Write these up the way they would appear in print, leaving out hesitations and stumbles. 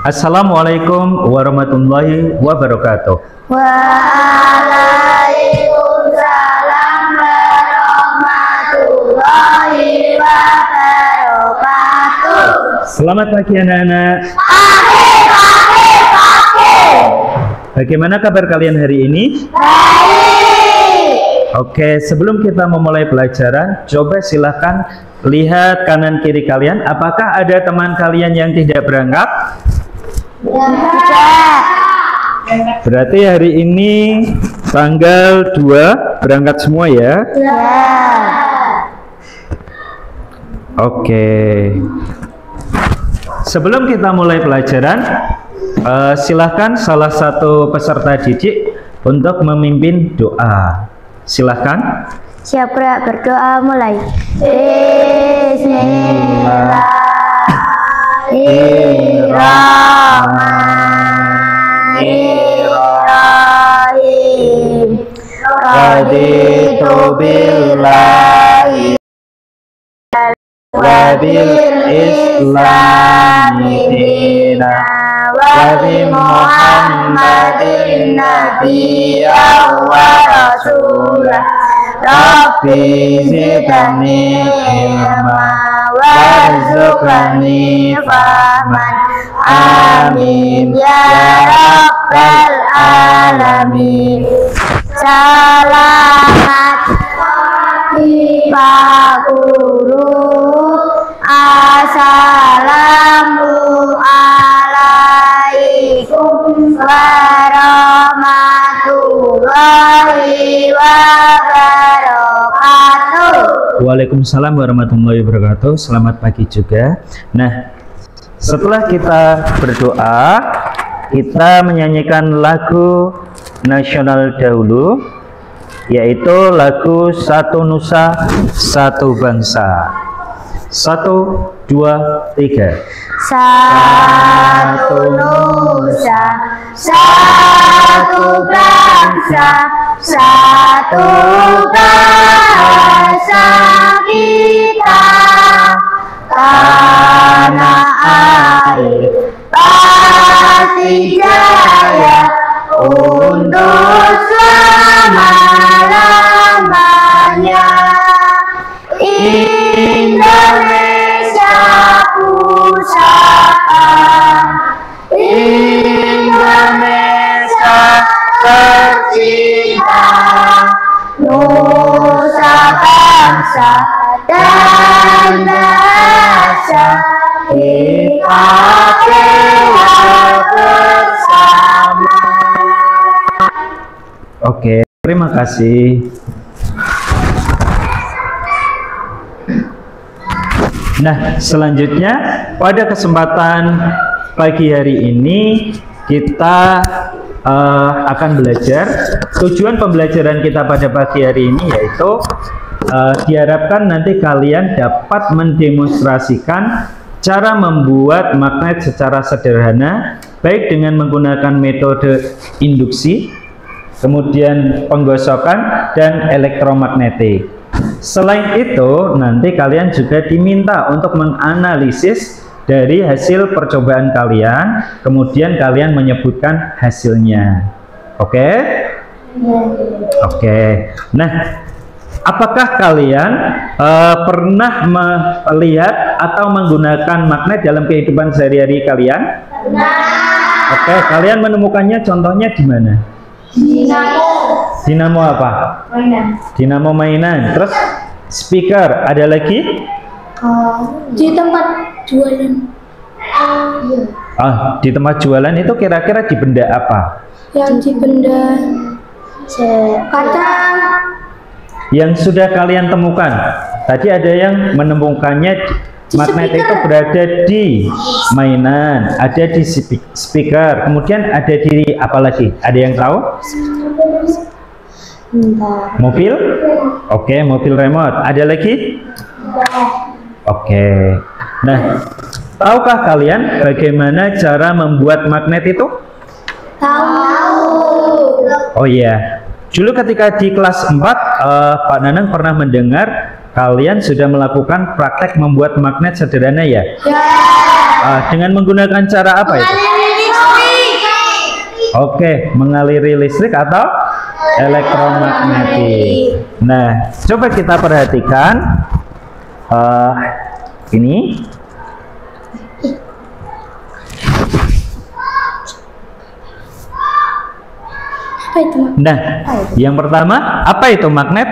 Assalamualaikum warahmatullahi wabarakatuh. Waalaikumsalam warahmatullahi wabarakatuh. Selamat pagi anak-anak. Bagaimana kabar kalian hari ini? Baik. Oke, sebelum kita memulai pelajaran, coba silahkan lihat kanan kiri kalian. Apakah ada teman kalian yang tidak berangkat? Tidak. Berarti hari ini tanggal 2 berangkat semua ya? Ya. Oke. Sebelum kita mulai pelajaran, silahkan salah satu peserta didik untuk memimpin doa. Silahkan. Siapa berdoa mulai? Bismillahirrahmanirrahim. Raditu billahi wa bil islami dina wa bi Muhammadin nabiyyan wa rasulah. Rabbi zidni ilma warzuqni fahman. Amin ya rabbal alamin. Selamat pagi Pak Guru. Assalamualaikum warahmatullahi wabarakatuh. Waalaikumsalam warahmatullahi wabarakatuh. Selamat pagi juga. Nah, setelah kita berdoa, kita menyanyikan lagu nasional dahulu, yaitu lagu Satu Nusa Satu Bangsa. 1, 2, 3. Satu nusa, satu bangsa, satu bahasa kita. Tanah air pasti jaya untuk selama-lamanya. Indonesia pusaka, Indonesia tercinta, nusa bangsa dan bahasa kita bela bersama. Oke, terima kasih. Nah, selanjutnya pada kesempatan pagi hari ini kita akan belajar. Tujuan pembelajaran kita pada pagi hari ini yaitu diharapkan nanti kalian dapat mendemonstrasikan cara membuat magnet secara sederhana, baik dengan menggunakan metode induksi, kemudian penggosokan, dan elektromagnetik. Selain itu, nanti kalian juga diminta untuk menganalisis dari hasil percobaan kalian, kemudian kalian menyebutkan hasilnya. Oke? Oke. Nah, apakah kalian pernah melihat atau menggunakan magnet dalam kehidupan sehari-hari kalian? Oke, kalian menemukannya contohnya di mana? Dinamo apa? Mainan. Dinamo mainan. Terus speaker, ada lagi? Di tempat jualan. Di tempat jualan itu kira-kira di benda apa? Yang di benda kacang. Yang sudah kalian temukan. Tadi ada yang menemukannya magnet itu berada di mainan, ada di speaker, kemudian ada di apa lagi? Ada yang tahu? Mobil? Oke, mobil remote. Ada lagi? Oke. Nah, tahukah kalian bagaimana cara membuat magnet itu? Tahu. Oh iya. Dulu ketika di kelas 4, Pak Nanang pernah mendengar kalian sudah melakukan praktek membuat magnet sederhana ya? Ya. Dengan menggunakan cara apa itu? Oke, mengaliri listrik atau elektromagnetik. Nah, coba kita perhatikan ini. Apa itu? Nah, yang pertama, apa itu magnet?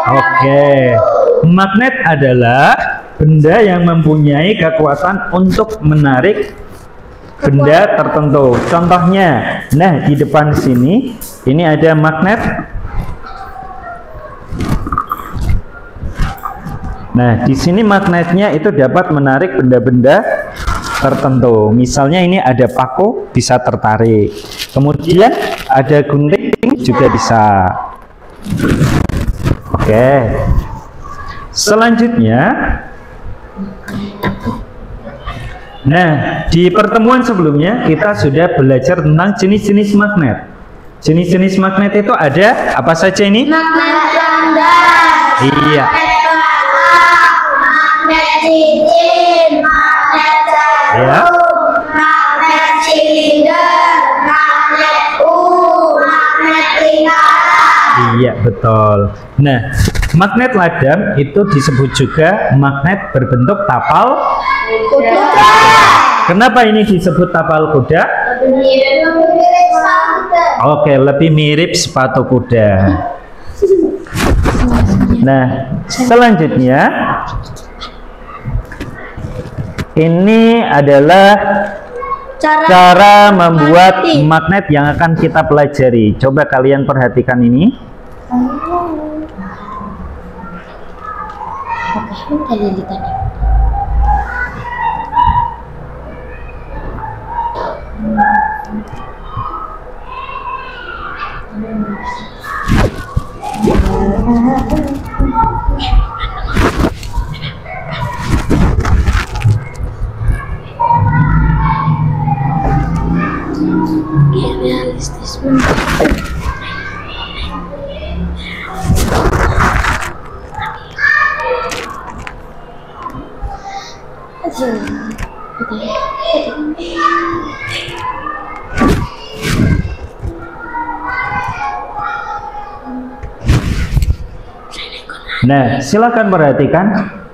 Oke, magnet adalah benda yang mempunyai kekuatan untuk menarik benda tertentu. Contohnya, nah di depan sini ini ada magnet. Nah, di sini magnetnya itu dapat menarik benda-benda tertentu. Misalnya ini ada paku, bisa tertarik. Kemudian ada gunting juga bisa. Oke. Selanjutnya, nah di pertemuan sebelumnya kita sudah belajar tentang jenis-jenis magnet. Jenis-jenis magnet itu ada apa saja ini? Magnet landas. Iya. Magnet cincin, magnet jarum, Ya. magnet silinder, magnet magnet lingkaran. Iya, betul. Nah, magnet ladam itu disebut juga magnet berbentuk tapal Kuda. Kenapa ini disebut tapal kuda? Oke, lebih mirip sepatu kuda. Nah, selanjutnya ini adalah cara membuat magnet yang akan kita pelajari. Coba kalian perhatikan ini. Realistis. Nah, silakan perhatikan.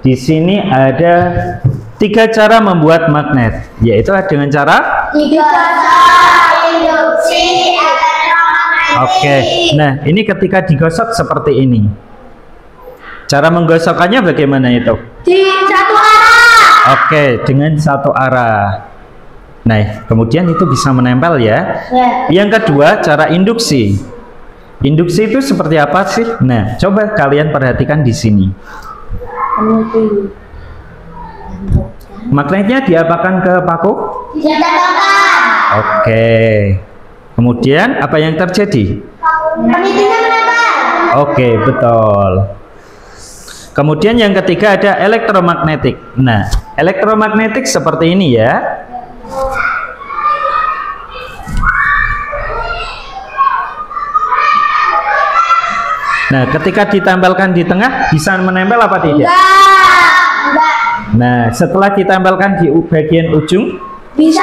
Di sini ada 3 cara membuat magnet, yaitu dengan cara. Induksi elektromagnetik. Oke. Nah, ini ketika digosok seperti ini. Cara menggosokkannya bagaimana itu? Di satu arah. Oke, dengan satu arah. Nah, kemudian itu bisa menempel ya. Yang kedua, cara induksi. Induksi itu seperti apa sih? Nah, coba kalian perhatikan di sini. Magnetnya diapakan ke paku? Ditempelkan. Oke. Kemudian apa yang terjadi? Penitinya menempel. Oke, betul. Kemudian yang ketiga ada elektromagnetik. Nah, elektromagnetik seperti ini ya. Nah, ketika ditempelkan di tengah bisa menempel apa tidak? Enggak. Nah, setelah ditempelkan di bagian ujung Bisa.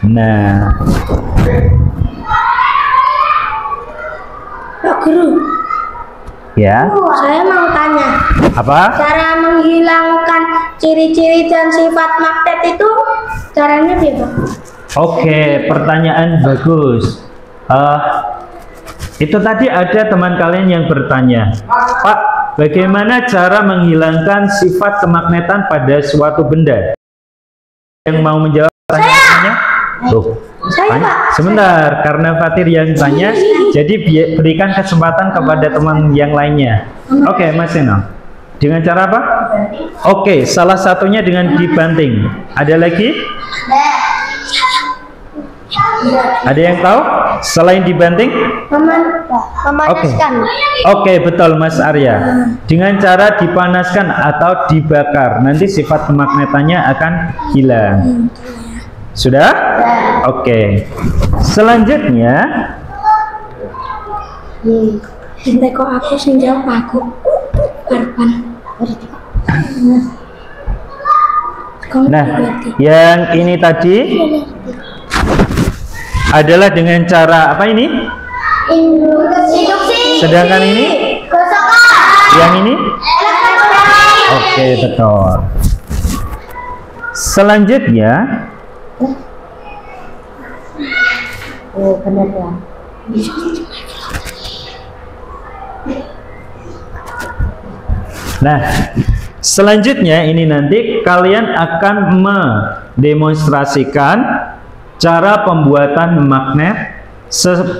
nah, Pak Guru, ya. saya mau tanya, Apa? cara menghilangkan ciri-ciri dan sifat magnet itu caranya gimana? Oke, pertanyaan bagus. Itu tadi ada teman kalian yang bertanya, Pak, bagaimana cara menghilangkan sifat kemagnetan pada suatu benda? Yang mau menjawab pertanyaannya? Tuh, Saya, Pak. sebentar, karena Fatir yang tanya, jadi berikan kesempatan kepada teman yang lainnya. Oke, Mas Seno. Dengan cara apa? Oke, salah satunya dengan dibanting. Ada lagi? Ada yang tahu? Selain dibanting? Memanaskan. Oke, betul Mas Arya. Dengan cara dipanaskan atau dibakar, nanti sifat kemagnetannya akan hilang. Sudah? Oke. Selanjutnya, Nanti kok aku sing jawab aku. Arpan. Nah, yang ini tadi adalah dengan cara apa ini? Induksi. Sedangkan ini? Yang ini? Oke, betul. Selanjutnya, Oh, benar ya. nah, selanjutnya ini nanti kalian akan mendemonstrasikan cara pembuatan magnet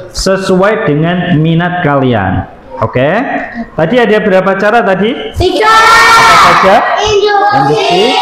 sesuai dengan minat kalian. Oke? Tadi ada berapa cara tadi? 3. Apa saja? Induksi.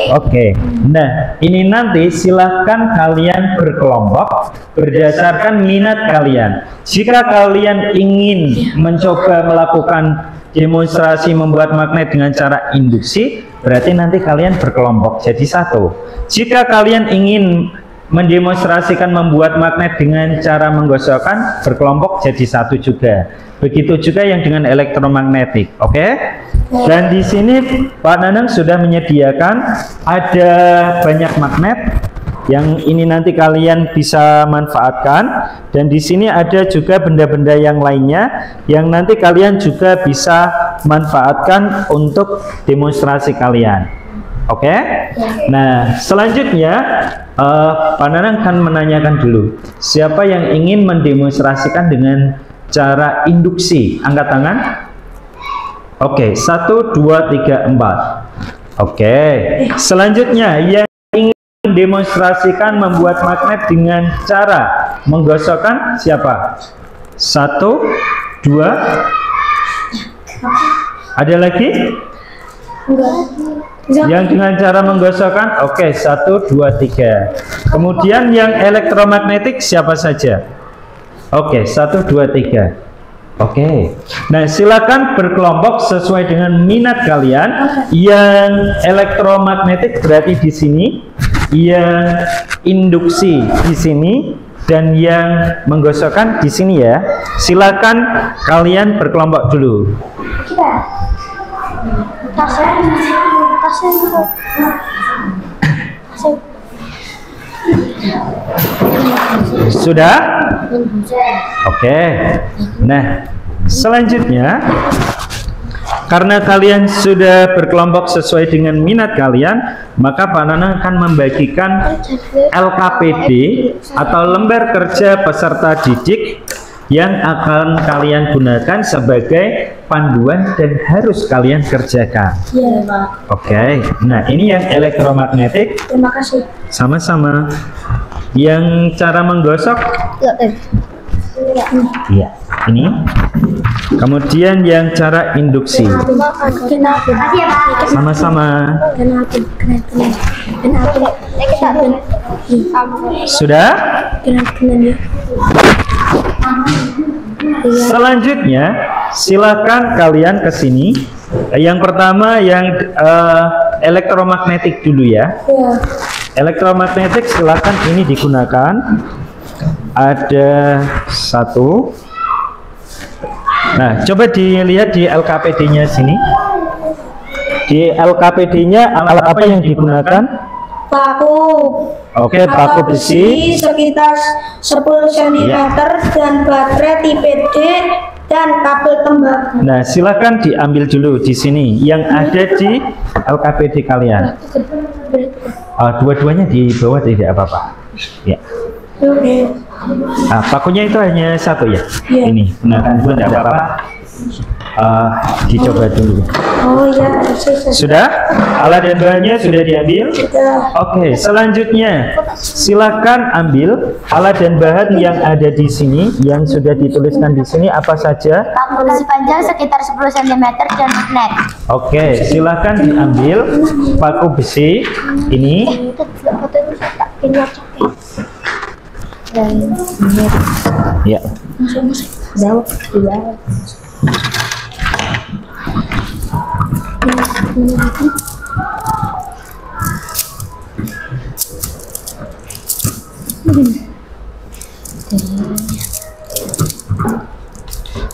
Oke, nah ini nanti silahkan kalian berkelompok berdasarkan minat kalian. Jika kalian ingin mencoba melakukan demonstrasi membuat magnet dengan cara induksi, berarti nanti kalian berkelompok jadi satu. Jika kalian ingin mendemonstrasikan membuat magnet dengan cara menggosokkan, berkelompok jadi satu juga. Begitu juga yang dengan elektromagnetik, oke? Dan di sini Pak Nanang sudah menyediakan ada banyak magnet yang ini nanti kalian bisa manfaatkan, dan di sini ada juga benda-benda yang lainnya yang nanti kalian juga bisa manfaatkan untuk demonstrasi kalian. Oke? Nah, selanjutnya Pak Nanang akan menanyakan dulu, siapa yang ingin mendemonstrasikan dengan cara induksi? Angkat tangan. Oke, 1, 2, 3, 4. Oke, selanjutnya yang ingin mendemonstrasikan membuat magnet dengan cara menggosokkan siapa? 1, 2. Ada lagi? Yang dengan cara menggosokkan? Oke, 1, 2, 3. Kemudian yang elektromagnetik siapa saja? Oke, 1, 2, 3. Oke. Nah, silakan berkelompok sesuai dengan minat kalian. Yang elektromagnetik berarti di sini, yang induksi di sini, dan yang menggosokkan di sini ya. Silakan kalian berkelompok dulu. Sudah? Oke. Nah, selanjutnya karena kalian sudah berkelompok sesuai dengan minat kalian, maka Pak Nanang akan membagikan LKPD atau lembar kerja peserta didik yang akan kalian gunakan sebagai panduan dan harus kalian kerjakan. Iya, Pak. Oke. Nah, ini yang elektromagnetik. Terima kasih. Sama-sama. Yang cara menggosok? Iya, ini. Kemudian yang cara induksi. Sama-sama. Sudah? Selanjutnya, silakan kalian ke sini. Yang pertama yang elektromagnetik dulu ya. Elektromagnetik silakan ini digunakan. Ada 1. Nah, coba dilihat di LKPD-nya sini. Di LKPD-nya alat apa yang digunakan? Paku. Oke, paku besi sekitar 10 cm dan baterai tipe D dan kabel tembak. Nah, silakan diambil dulu di sini yang ada di LKPD kalian. Dua-duanya di bawah tidak apa-apa. Ya. Nah, pakunya itu hanya 1 ya. Ini gunakan dua tidak apa-apa. Dicoba dulu. Oh ya, sudah? Alat dan bahannya sudah diambil? Sudah. Oke, selanjutnya silakan ambil alat dan bahan yang ada di sini yang sudah dituliskan di sini apa saja? Paku besi panjang sekitar 10 cm dan magnet. Oke, silakan diambil paku besi ini. Ya.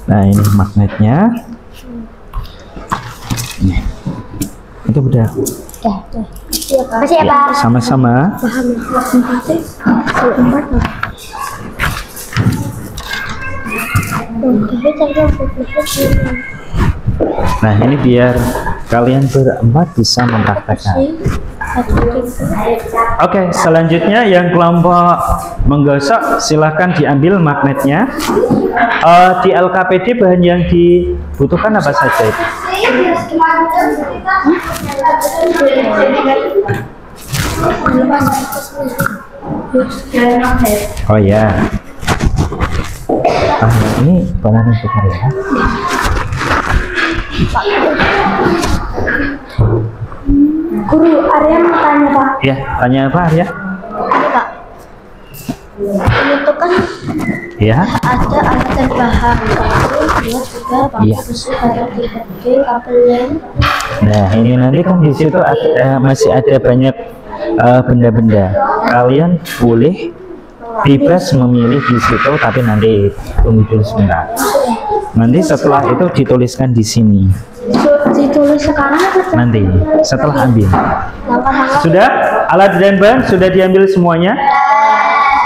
Nah, ini magnetnya. Nih. Itu udah. Iya, Pak. Masih ya, Pak. Sama-sama. Paham. Kalau 4 Pak. Nah, ini biar kalian berempat bisa mempraktekkan. Oke, selanjutnya yang kelompok menggosok, silahkan diambil magnetnya. Di LKPD bahan yang dibutuhkan apa saja? Oh ya. Ini bahan yang besar ya. Guru, Arya mau tanya, Pak. Ya, tanya apa Arya? Ini, Pak. Itu kan Ya. ada alat dan bahan. 1, 2, 3, pakai Iya. besi, baterai, tipe, kabel lem. Nah, ini nanti kan di situ masih ada banyak benda-benda. Kalian boleh bebas memilih di situ, tapi nanti tunggu dulu sebentar. Nanti setelah itu dituliskan di sini. Ditulis sekarang atau Nanti setelah ambil. langkah-langkah? Sudah? Alat dan bahan sudah diambil semuanya?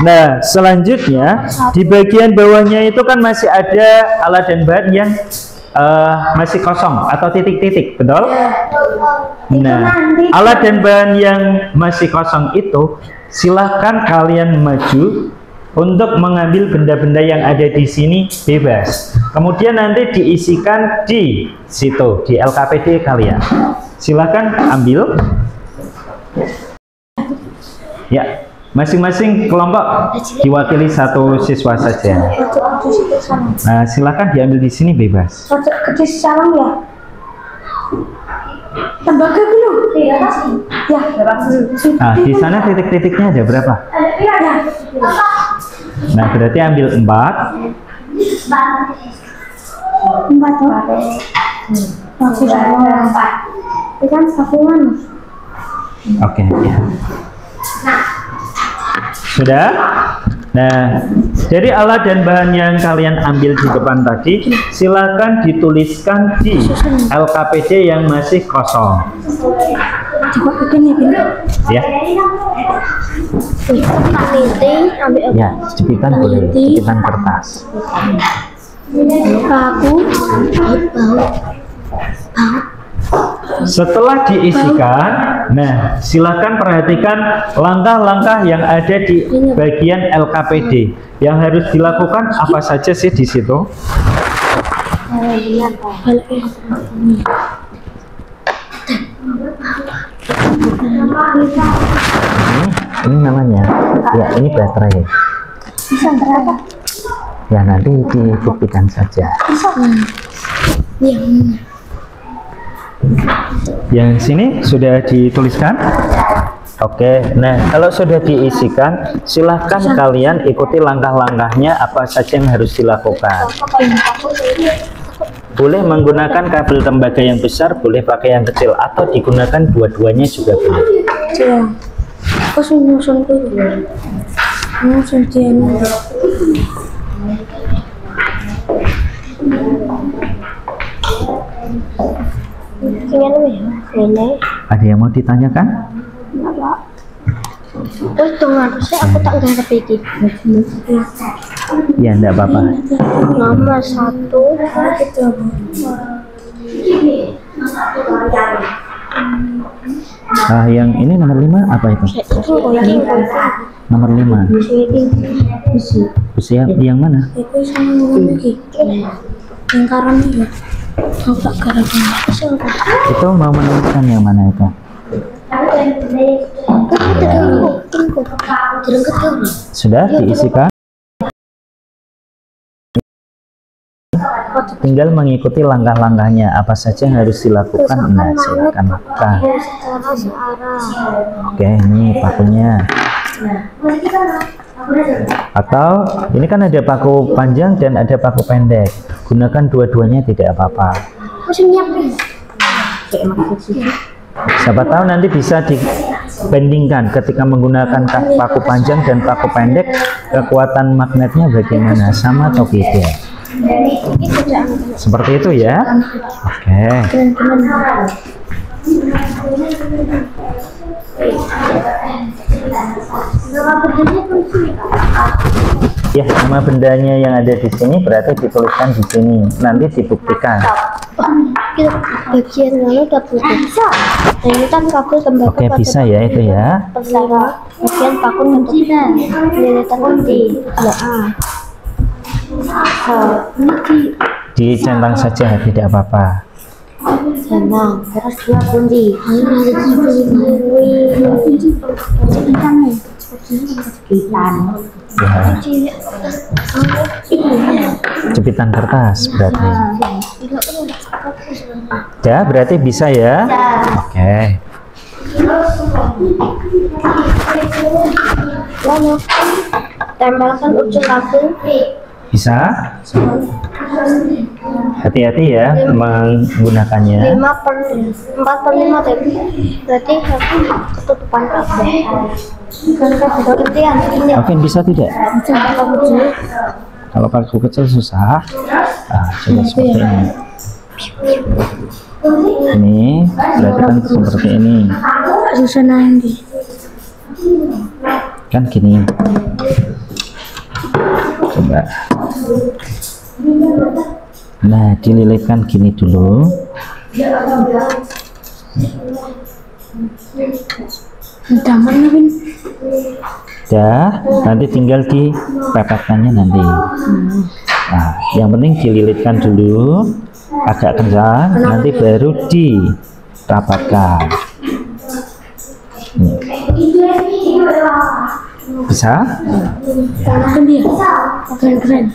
Nah, selanjutnya di bagian bawahnya itu kan masih ada alat dan bahan yang masih kosong atau titik-titik, betul? Nah, alat dan bahan yang masih kosong itu silahkan kalian maju untuk mengambil benda-benda yang ada di sini bebas. Kemudian nanti diisikan di situ, di LKPD kalian. Silahkan ambil. Ya, masing-masing kelompok diwakili satu siswa saja. Nah, silahkan diambil di sini bebas. Ke salam ya. Tembaga belum? Ya. Nah, di sana titik-titiknya ada berapa? Ya. Nah, berarti ambil 4. 4 Pak. Bagus. 4. Ini kan satuan. Oke, ya. Sudah? Nah, dari alat dan bahan yang kalian ambil di depan tadi, silakan dituliskan di LKPD yang masih kosong. Coba begini, Ya, ambil ya, jepitan boleh, jepitan kertas. paku, baut. Setelah diisikan, nah, silakan perhatikan langkah-langkah yang ada di bagian LKPD. Yang harus dilakukan apa saja sih di situ? Ini namanya, ya ini baterai. Bisa berapa? Ya nanti dibuktikan saja. Yang sini sudah dituliskan? Oke, nah kalau sudah diisikan, silahkan kalian ikuti langkah-langkahnya apa saja yang harus dilakukan. Boleh menggunakan kabel tembaga yang besar, boleh pakai yang kecil, atau digunakan dua-duanya juga boleh. Iya. Aku nyusun dulu. Nyusun dia. Ada yang mau ditanyakan? Terus dengan saya aku tak ngerti iki. Ya, enggak apa-apa. Nomor 1 Yang ini nomor 5 apa itu? Nomor 5. Besi yang mana? Itu sama lagi. Lingkaran ya. Aku tak ngerti. Itu mau menuliskan yang mana itu? Sudah diisikan? Tinggal mengikuti langkah-langkahnya apa saja yang harus dilakukan. Nah, silakan lakukan. Oke, ini pakunya. Atau ini kan ada paku panjang dan ada paku pendek. Gunakan dua-duanya tidak apa-apa. Siapa tahu nanti bisa dibandingkan ketika menggunakan paku panjang dan paku pendek, kekuatan magnetnya bagaimana, sama atau beda. Seperti itu ya. Oke. Ya, nama bendanya yang ada di sini berarti dituliskan di sini. Nanti dibuktikan. Bagian lalu kabel. Nah, ini kan kabel tembakau. Oke, bisa ya itu ya. Pertama, bagian paku untuk lilitan kunci. Dicentang saja, tidak apa-apa. Senang, terus dua kunci. Ya. Jepitan kertas berarti. Ya, berarti bisa ya. Oke. Lalu tempelkan ujung kabel. Bisa. Hati-hati ya menggunakannya. 4/5 tadi. Berarti ketutupan kabel. Oke, bisa tidak? Kalau pakai kecil susah. Coba seperti ini. Ini berarti kan seperti ini. Kan gini. Coba. Nah, dililitkan gini dulu. Ya, nanti tinggal dipepetkannya nanti. Nah, yang penting dililitkan dulu agak kencang, nanti baru dirapatkan. Bisa? Keren.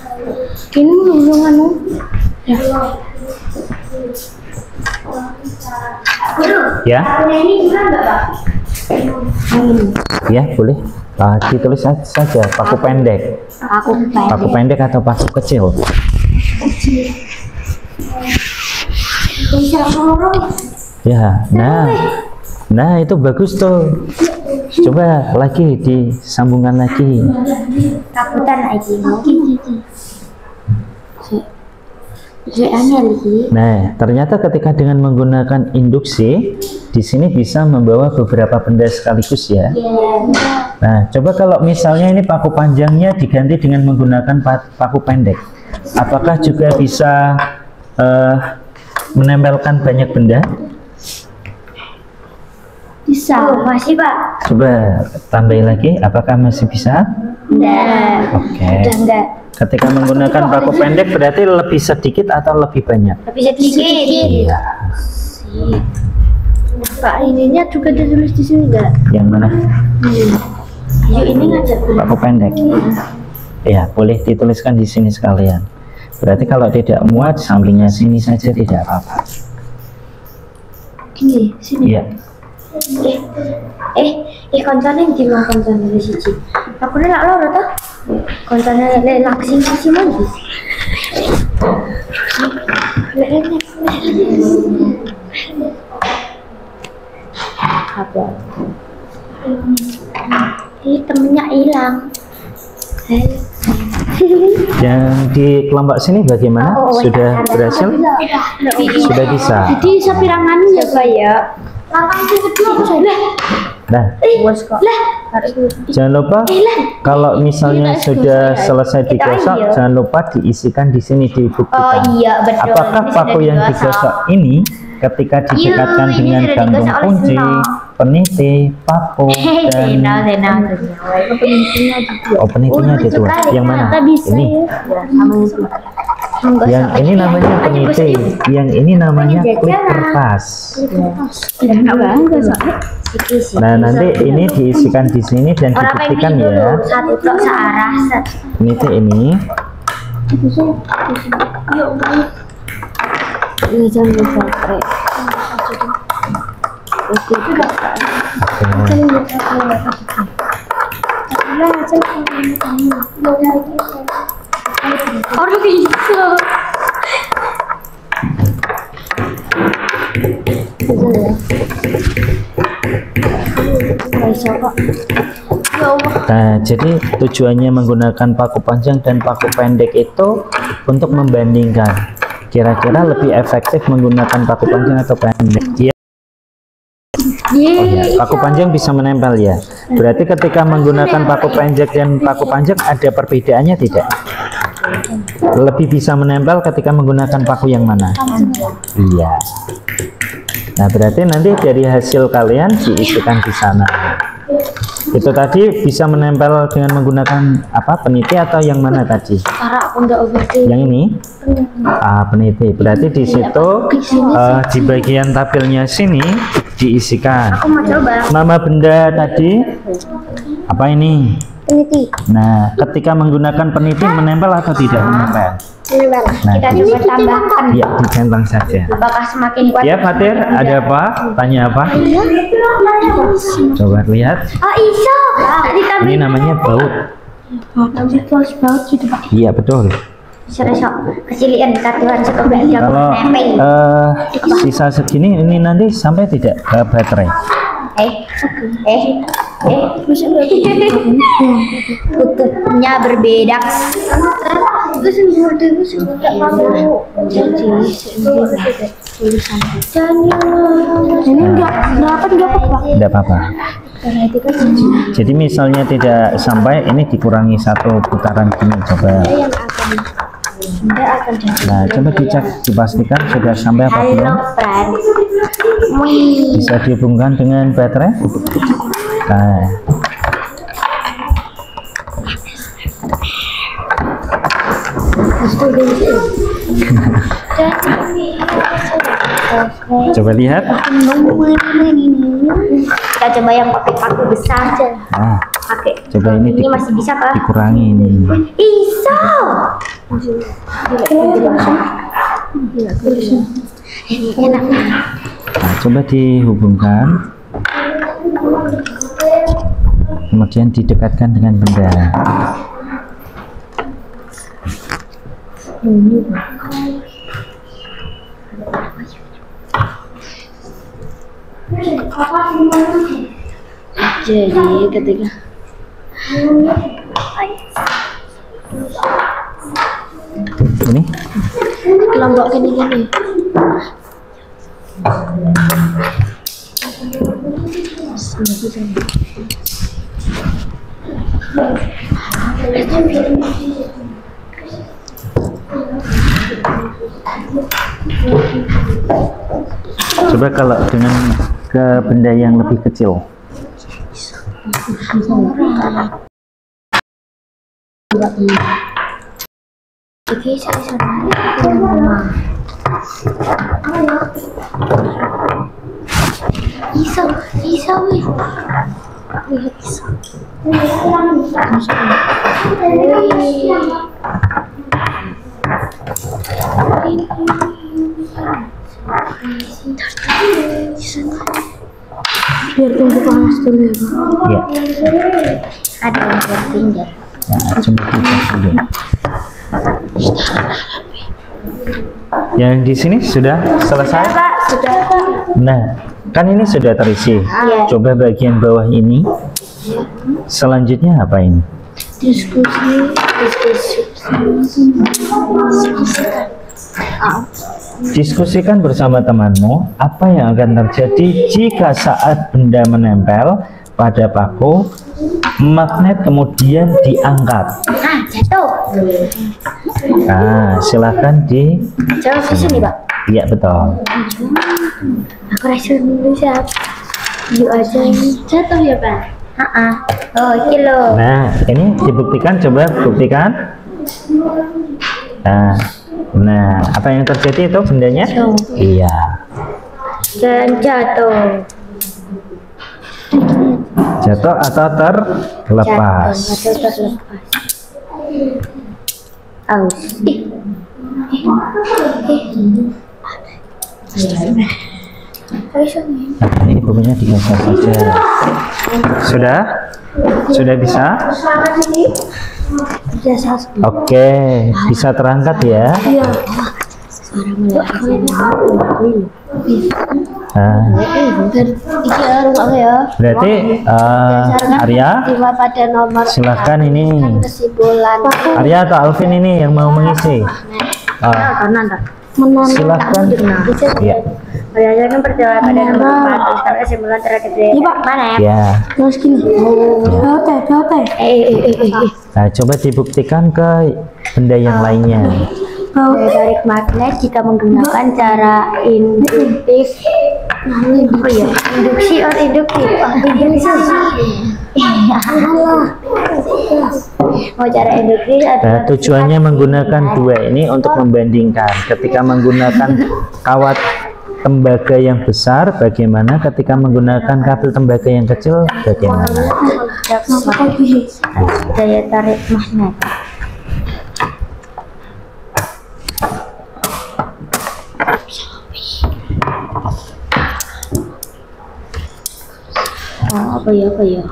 Ini anu. Ya. Ya, boleh. Ditulis saja paku pendek. Paku pendek atau paku kecil. Ya, nah itu bagus tuh. Coba lagi disambungkan lagi. Kabutan lagi. Nah, ternyata ketika dengan menggunakan induksi, di sini bisa membawa beberapa benda sekaligus ya. Nah, coba kalau misalnya ini paku panjangnya diganti dengan menggunakan paku pendek, apakah juga bisa menempelkan banyak benda? Bisa. Masih, Pak. Coba tambahin lagi, apakah masih bisa? Enggak. Oke. Enggak. Ketika menggunakan paku pendek berarti lebih sedikit atau lebih banyak? Lebih sedikit. Iya. Pak, ininya juga ditulis di sini enggak? Yang mana? Ini ngajak Paku pendek. Ya, boleh dituliskan di sini sekalian. Berarti kalau tidak muat, sampingnya sini saja tidak apa-apa. Gini, sini. Iya. Koncone di mana koncone di siji. Aku nek loro to. Koncone lek langsing siji mandi. Apa? Temennya hilang. Yang di kelompok sini bagaimana? Sudah berhasil? Sudah bisa? Jadi sepirangan coba ya. Nah, jangan lupa kalau misalnya sudah selesai digosok, jangan lupa diisikan di sini, dibuktikan. Apakah paku yang digosok ini ketika didekatkan dengan gantung kunci, peniti, paku, dan penitinya gitu. Yang mana? Ini. Yang ini namanya peniti, yang ini namanya klip kertas. Nah, nanti ini diisikan di sini dan dibuktikan ya. Satu tok searah. Peniti ini. Ini jangan lupa. Oke. Orang bisa. Nah, jadi tujuannya menggunakan paku panjang dan paku pendek itu untuk membandingkan kira-kira lebih efektif menggunakan paku panjang atau pendek. Iya. Oh ya, paku panjang bisa menempel ya. Berarti ketika menggunakan paku pendek dan paku panjang ada perbedaannya tidak? Lebih bisa menempel ketika menggunakan paku yang mana? Iya. Nah, berarti nanti dari hasil kalian diisikan di sana. Itu tadi bisa menempel dengan menggunakan apa? Peniti atau yang mana tadi? Yang ini? Peniti. Berarti di situ di bagian tabelnya sini diisikan. Aku mau coba. Nama benda tadi apa ini? Peniti. Nah, ketika menggunakan peniti menempel atau tidak menempel? Nah, Kita coba tambahkan. ya dicentang saja. Apakah semakin kuat? Ya, Fatir, ada apa? Tanya apa? Coba lihat. Oh, iso. Ini namanya baut. Baut gitu, Pak. Iya, betul. Iso-iso. Kecilian katuan sekolah Kalau sisa segini ini nanti sampai tidak ke baterai? Kutubnya berbeda. Ini enggak Tidak apa-apa. Jadi misalnya tidak sampai, ini dikurangi satu putaran gini, coba. Nah, coba dicek, dipastikan sudah sampai apa belum? Bisa dihubungkan dengan baterai. Nah, coba lihat. Kita coba yang pakai paku besar aja. Nah, Pakai. coba ini Masih bisa kah? dikurangi ini. Iso. Enak. Nah, coba dihubungkan, kemudian didekatkan dengan benda. Jadi ketika Ini kelompok gini. coba kalau dengan ke benda yang lebih kecil. Iso. Biar tunggu panas dulu ya, Pak. Ya. Ada yang tertinggal. Nah, coba dicek dulu. Yang di sini sudah selesai. Pak, sudah, Pak. Nah, kan ini sudah terisi. Iya. Coba bagian bawah ini. Selanjutnya apa ini? Diskusi. Diskusikan bersama temanmu apa yang akan terjadi jika saat benda menempel pada paku magnet kemudian diangkat. Jatuh. Nah, silakan di Jauh ke sini, Pak. Iya, betul. Aku rasa dulu siap. Yuk aja ini. Jatuh ya, Pak? Oh, kilo. Nah, ini dibuktikan, coba buktikan. Nah, apa yang terjadi itu bendanya? Iya. Dan jatuh. Jatuh atau terlepas? Jatuh terlepas. Aus. Nah, ini bukunya digeser saja. Sudah? Sudah bisa? Oke, bisa terangkat ya? Iya. Berarti Arya, pada nomor silahkan ini. kesimpulan. Arya atau Alvin ini yang mau mengisi. Silahkan. Ya. Berdasarkan perjalanan pada nomor 4 terus kesimpulan terhadap mana ya? Ya. Terus gini. Nah, coba dibuktikan ke benda yang lainnya. Daya tarik magnet jika menggunakan cara induktif. Apa ya? Induksi atau induktif? Mau cara induktif Nah, tujuannya menggunakan dua ini untuk membandingkan. Ketika menggunakan kawat tembaga yang besar, bagaimana? Ketika menggunakan kabel tembaga yang kecil, bagaimana? Daya tarik magnet. Apa ya?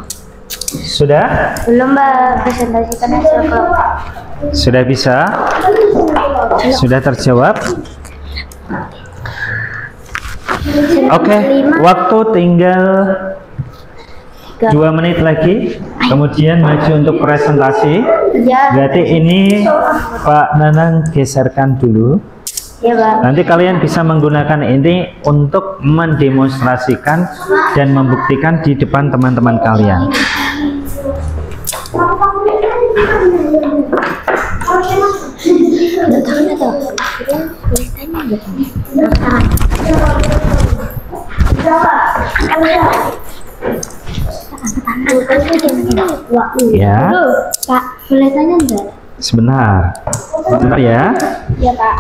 Sudah? Belum Mbak, presentasikan hasil kelompok. Sudah bisa? Sudah terjawab? Oke, waktu tinggal 2 menit lagi, kemudian maju untuk presentasi. Ya, Berarti ini Pak Nanang geserkan dulu. ya Bang. Nanti kalian bisa menggunakan ini untuk mendemonstrasikan dan membuktikan di depan teman-teman kalian. Ya, Pak, boleh tanya enggak? sebentar. Sebentar ya. Ya Pak.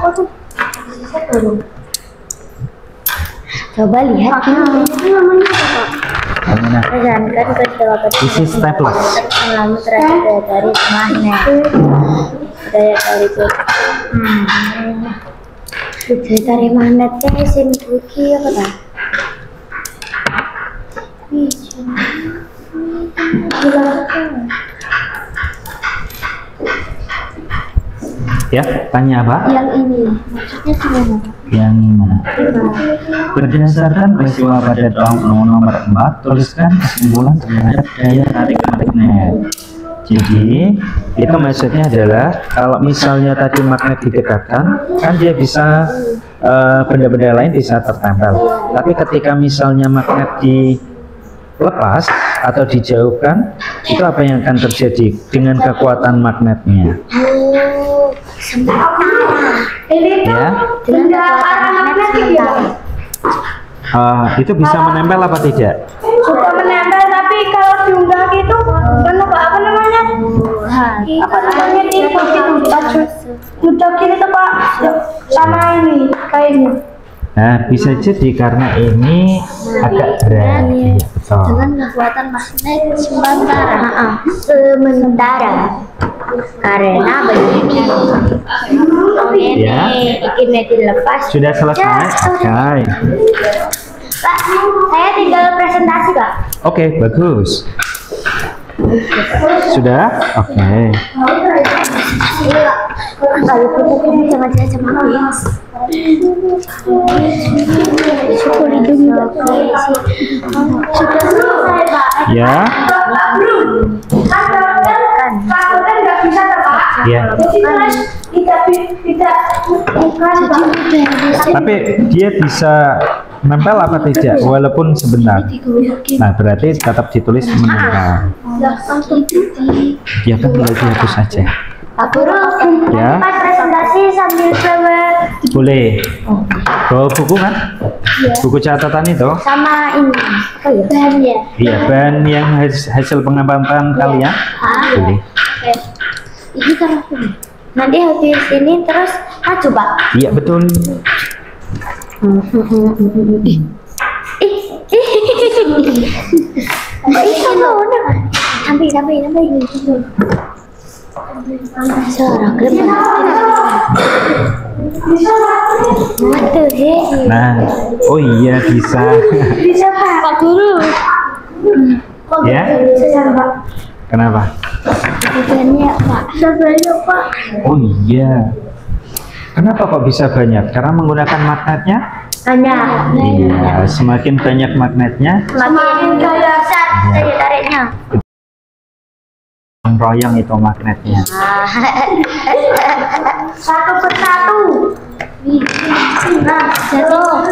Coba lihat. Namanya apa Pak? Nah, Perhatikan ke jawaban. isi staples. Selama terhadap daya tarik magnet. Daya tarik daya tarik magnetnya sim buki apa tak? Ya, tanya apa? Yang ini maksudnya gimana Pak? Yang mana? Berdasarkan peristiwa pada tahun nomor 4, tuliskan kesimpulan terhadap daya tarik magnet. Jadi, itu maksudnya adalah kalau misalnya tadi magnet didekatkan, kan dia bisa benda-benda lain bisa tertempel. Tapi ketika misalnya magnet dilepas atau dijauhkan, itu apa yang akan terjadi dengan kekuatan magnetnya? Ya, Dengan kekuatan magnet sementara. itu bisa menempel apa tidak? Sudah menempel, tapi kalau diunggah gitu apa namanya udah gini tuh Pak, sama ini kainnya. Nah, bisa jadi karena ini agak berat. Iya, betul. Dengan kekuatan magnet sementara karena begini Ya. ini dilepas. Sudah selesai? Oke. Pak, saya tinggal presentasi Pak. Oke, bagus. Sudah? Oke. Kalau kuku jangan saya sama aku. Syukur lindungi Bapak. Sudah selesai Pak. Ya. Kan nggak bisa Pak. Ya. Tidak Tapi dia bisa nempel apa tidak walaupun sebentar. Nah, berarti tetap ditulis menempel. Ya kan, boleh dihapus saja. Pak Guru, Ya. Pak presentasi sambil bawa Boleh. Bawa buku kan? Buku catatan itu. sama ini. Oh iya. Bahan ya. Iya, bahan yang hasil pengamatan kalian. Boleh. Oke. Ini kan aku nih. Nanti habis ini terus maju Pak. Iya, betul. Itu loh, sampai seorang kelima. Waduh, hei. Nah, oh iya bisa. bisa Pak Guru. Ya? Kenapa? Bahannya Pak. Banyak Pak. Oh iya. Kenapa kok bisa banyak? Karena menggunakan magnetnya Banyak. Iya, semakin banyak magnetnya, Semakin besar daya tariknya. royong itu magnetnya. Satu persatu. Nah, jatuh.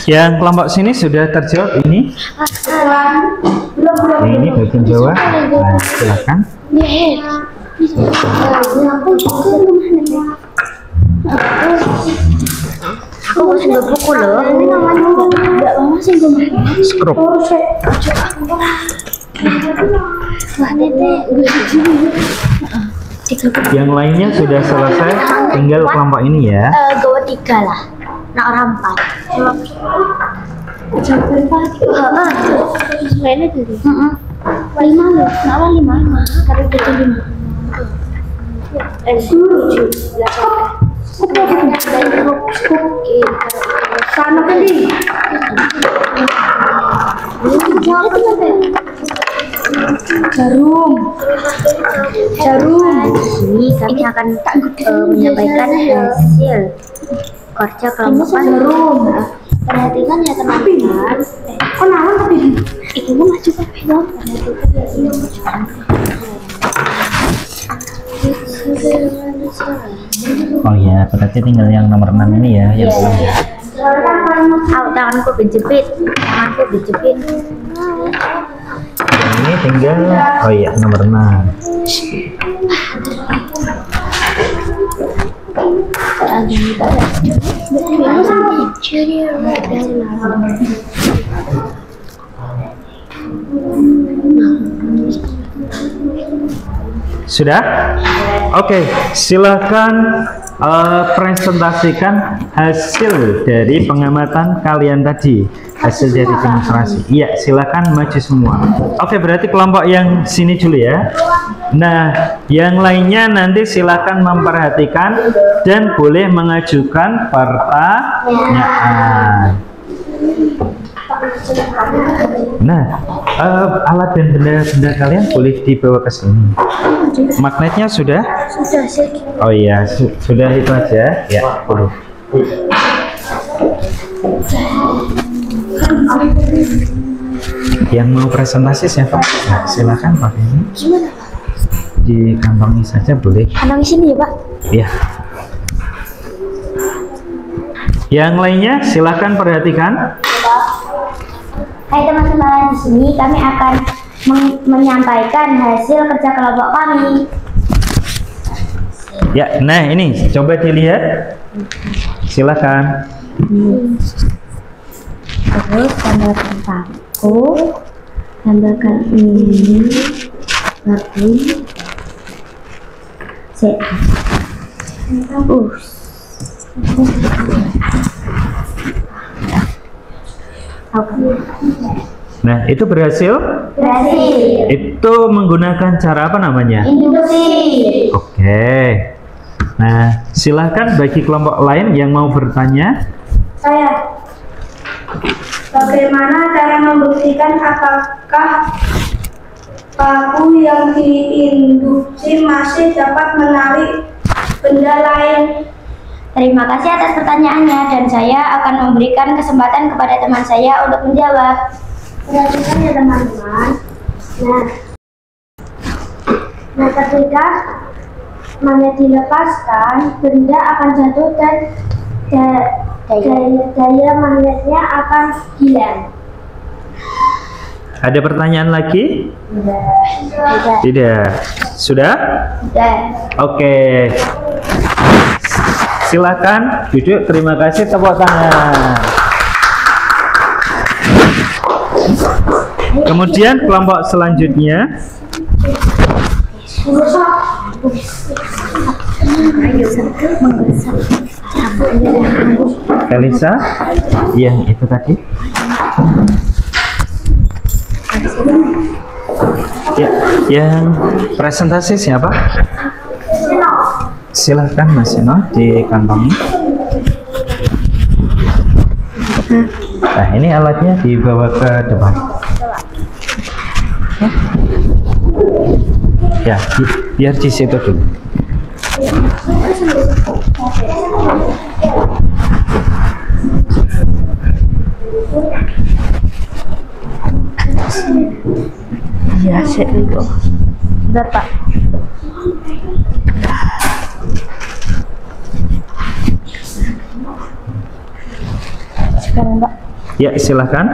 Yang kelompok sini sudah terjawab ini. Ini bagian bawah. Nah, silakan. Aku masih buku loh. Enggak lama sih gue main. Skrup. Wah, nenek. Yang lainnya sudah selesai, tinggal kelompok ini ya. Gawa 3 lah. Nah, orang 4. Jangan 4. Mainnya tadi. 5 loh. Kenapa 5? Karena kita 5. 7. Sana tadi. Jarum. Ini kami akan menyampaikan hasil kerja kelompok jarum. Perhatikan ya teman-teman. Kok nalar tapi itu maju pakai dong. Oh ya, berarti tinggal yang nomor 6 ini ya, yang belum. Tanganku dijepit. Ini tinggal, oh iya, nomor 6. Sudah? Oke, silakan presentasikan hasil dari pengamatan kalian tadi, hasil dari demonstrasi. Iya, silakan maju semua. Oke, berarti kelompok yang sini dulu ya. Nah, yang lainnya nanti silakan memperhatikan dan boleh mengajukan pertanyaan. Nah, alat dan benda-benda kalian boleh dibawa ke sini. Magnetnya sudah? Sudah sih. Oh iya, sudah itu aja. Ya, boleh. Yang mau presentasi siapa? Nah, silakan pakai ini. Gimana? Dikantongi saja boleh. Kantongi sini ya, Pak. Iya. Yang lainnya silakan perhatikan. Hai teman-teman, di sini kami akan menyampaikan hasil kerja kelompok kami. Ya, nah ini coba dilihat. Silakan. Terus gambarkan paku, gambarkan ini, bagus. Nah, itu berhasil? Berhasil. Itu menggunakan cara apa namanya? Induksi. Oke. Nah, silahkan bagi kelompok lain yang mau bertanya. Saya. Bagaimana cara membuktikan apakah paku yang diinduksi masih dapat menarik benda lain? Terima kasih atas pertanyaannya dan saya akan memberikan kesempatan kepada teman saya untuk menjawab. Perhatikan ya teman-teman. Nah, ketika magnet dilepaskan, benda akan jatuh dan daya magnetnya akan hilang. Ada pertanyaan lagi? Tidak. Sudah? Sudah. Oke. Silakan duduk. Terima kasih, tepuk tangan. Kemudian kelompok selanjutnya. Elisa, yang itu tadi. Ya, yang presentasi siapa? Silahkan Mas Sino dikantongi. Nah, ini alatnya dibawa ke depan. Ya, biar di situ dulu. Iya, sih itu. Bentar, Pak. Sekarang, Pak. Ya, silakan.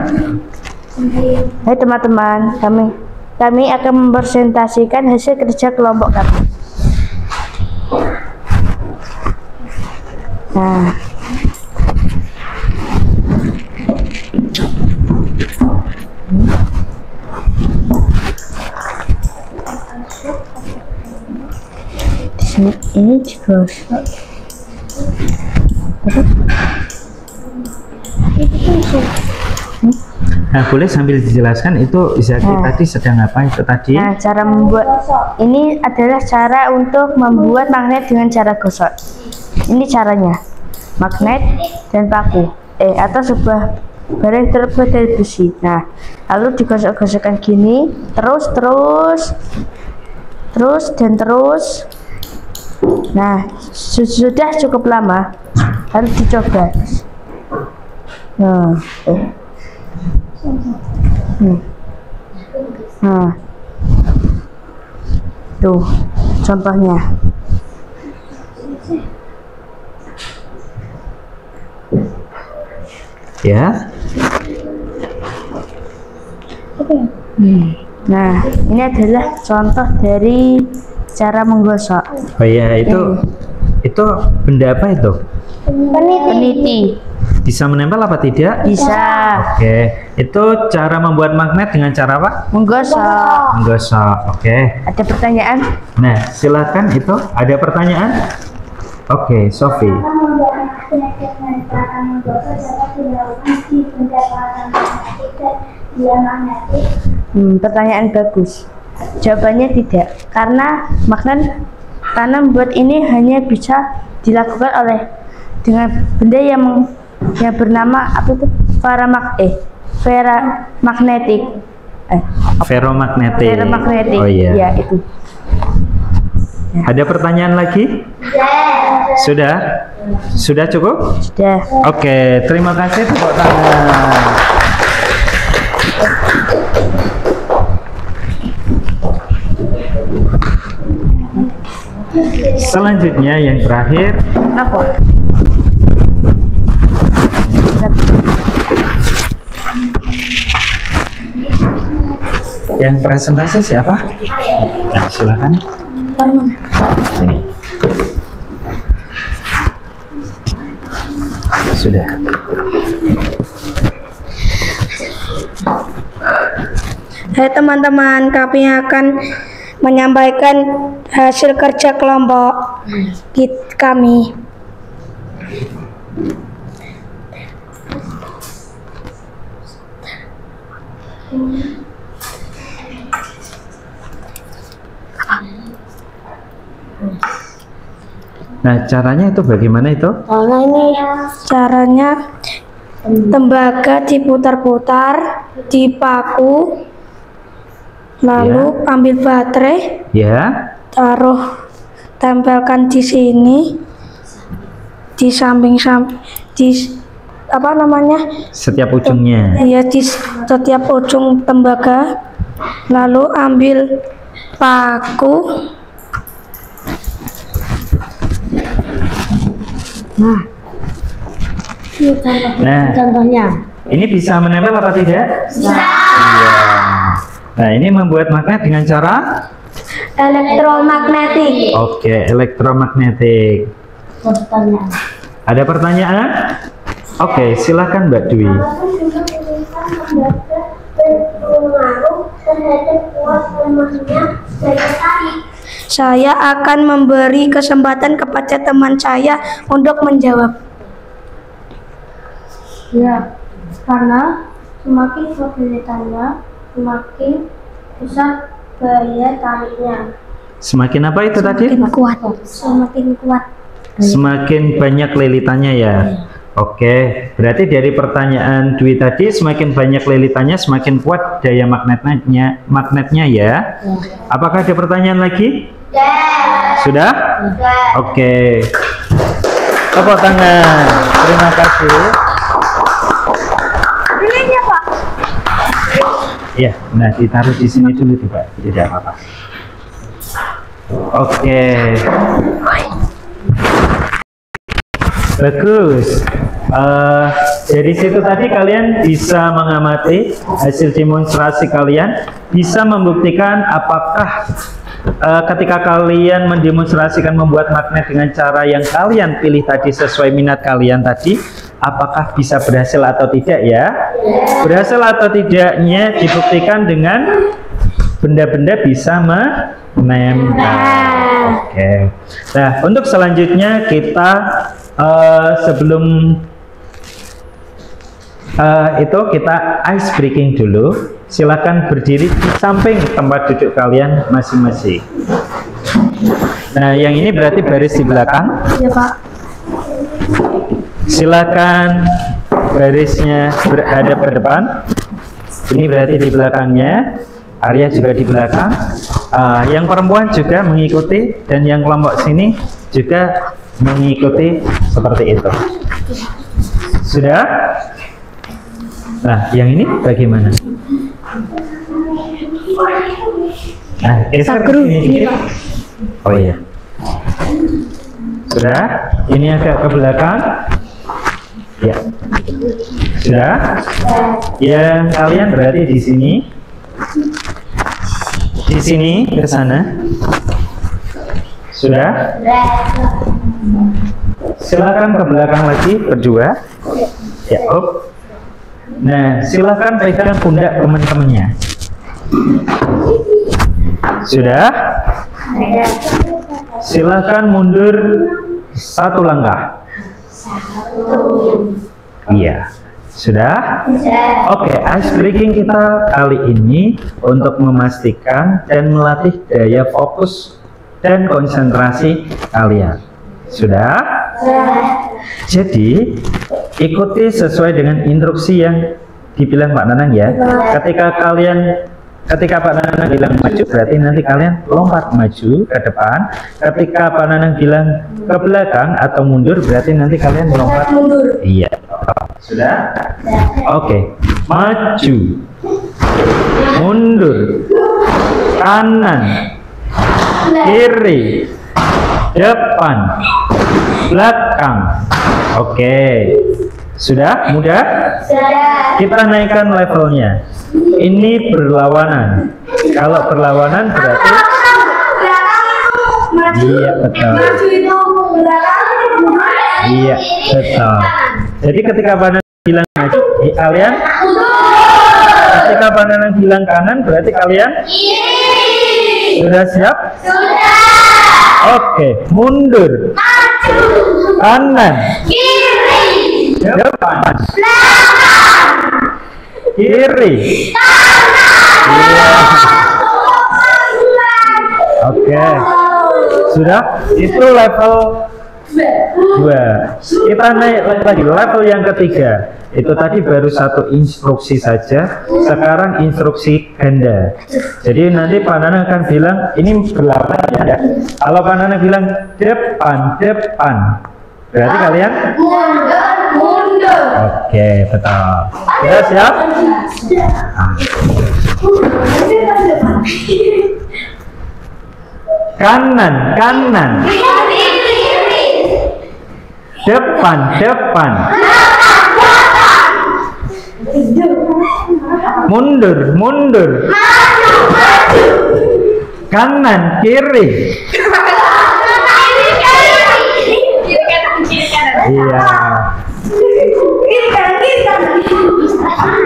Hai teman-teman, kami akan mempresentasikan hasil kerja kelompok kami. Nah, di sini ini juga Nah, boleh sambil dijelaskan itu Zaki tadi sedang apa itu tadi? Nah, cara membuat ini adalah cara untuk membuat magnet dengan cara gosok. Ini caranya, magnet dan paku, atau sebuah barang terbuat dari besi. Nah, lalu digosok-gosokkan gini, terus. Nah, sudah cukup lama, harus dicoba. Nah, Nah, tuh contohnya. Ya. Nah, ini adalah contoh dari cara menggosok. Oh ya, itu benda apa itu? Peniti. Bisa menempel apa tidak? Bisa. Oke, itu cara membuat magnet dengan cara apa? Menggosok. Menggosok. Oke. Ada pertanyaan? Nah, silakan itu. Ada pertanyaan? Oke, Sofi. Pertanyaan bagus. Jawabannya tidak, karena membuat ini hanya bisa dilakukan oleh dengan benda yang bernama apa itu? Ferromagnetik. Ferromagnetik. Oh iya. Ya, itu. Ada pertanyaan lagi? Sudah? Sudah cukup? Sudah. Oke, terima kasih tepuk tangan. Selanjutnya yang terakhir. Apa? Yang presentasi siapa? Nah, silakan. Sini. Sudah. Hai teman-teman, kami akan menyampaikan hasil kerja kelompok kami. Nah, caranya itu bagaimana itu? Caranya tembaga diputar-putar, dipaku, lalu ambil baterai, Ya. tempelkan di sini, di samping Setiap ujungnya. ya di setiap ujung tembaga, lalu ambil paku. Nah, Contohnya. ini bisa menempel apa tidak? Bisa. Iya. Nah, ini membuat magnet dengan cara Elektromagnetik. Oke, elektromagnetik. Ada pertanyaan? Oke, silakan Mbak Dwi. Saya akan memberi kesempatan kepada teman saya untuk menjawab. Ya, karena semakin kesulitannya, semakin besar gaya tariknya. Semakin apa itu tadi? Kuat. Semakin kuat. Semakin banyak lilitannya ya. Oke, berarti dari pertanyaan Dwi tadi, semakin banyak lilitannya semakin kuat daya magnetnya ya. Apakah ada pertanyaan lagi? Sudah? Oke. Tepuk tangan. Terima kasih. Pilihnya Pak. Ya, nah ditaruh di sini dulu Pak. Tidak apa-apa. Oke. Bagus. Dari situ tadi kalian bisa mengamati hasil demonstrasi kalian, bisa membuktikan apakah ketika kalian mendemonstrasikan membuat magnet dengan cara yang kalian pilih tadi sesuai minat kalian tadi, apakah bisa berhasil atau tidak ya? Berhasil atau tidaknya dibuktikan dengan benda-benda bisa menempel. Oke. Nah, untuk selanjutnya kita sebelum itu kita ice breaking dulu. Silakan berdiri di samping tempat duduk kalian masing-masing. Nah, yang ini berarti baris di belakang. Ya Pak. Silakan barisnya berhadap ke depan. Ini berarti di belakangnya. Arya juga di belakang. Yang perempuan juga mengikuti, dan yang kelompok sini juga mengikuti seperti itu. Sudah? Nah, yang ini bagaimana? Nah, geser ke sini dikit. Oh iya. Sudah? Ini agak ke belakang. Ya. Sudah? Ya, kalian berarti di sini. Di sini ke sana. Sudah? Silakan ke belakang lagi berdua. Ya, up. Nah, silakan pegang pundak teman-temannya. Sudah? Silakan mundur satu langkah. Iya. Sudah? Oke, ice breaking kita kali ini untuk memastikan dan melatih daya fokus dan konsentrasi kalian. Sudah? Jadi, ikuti sesuai dengan instruksi yang dibilang Pak Nanang ya. Ketika Pak Nanang bilang maju, berarti nanti kalian lompat maju ke depan. Ketika Pak Nanang bilang ke belakang atau mundur, berarti nanti kalian melompat mundur. Iya. Sudah? Oke. Maju. Mundur. Kanan. Kiri. Depan. Belakang. Oke. Sudah? Mudah? Sudah. Kita naikkan levelnya. Ini berlawanan. Kalau berlawanan berarti iya betul. Iya betul. Jadi ketika Pandangan bilang maju, kalian. Ketika Pandangan bilang kanan, berarti kalian. Sudah siap? Sudah. Oke, mundur. Maju. Kanan. Kiri. Depan. Belakang. Kiri. Kanan. Oke. Sudah? Itu level 2. Kita naik lagi level yang ketiga. Itu tadi baru satu instruksi saja. Sekarang instruksi ganda. Jadi nanti Pak Nanang akan bilang ini berlawanan ya. Kalau Pak Nanang bilang depan, berarti kalian mundur. Oke, betul. Sudah siap? Kanan. Depan. Mundur. Kanan, kiri. Iya.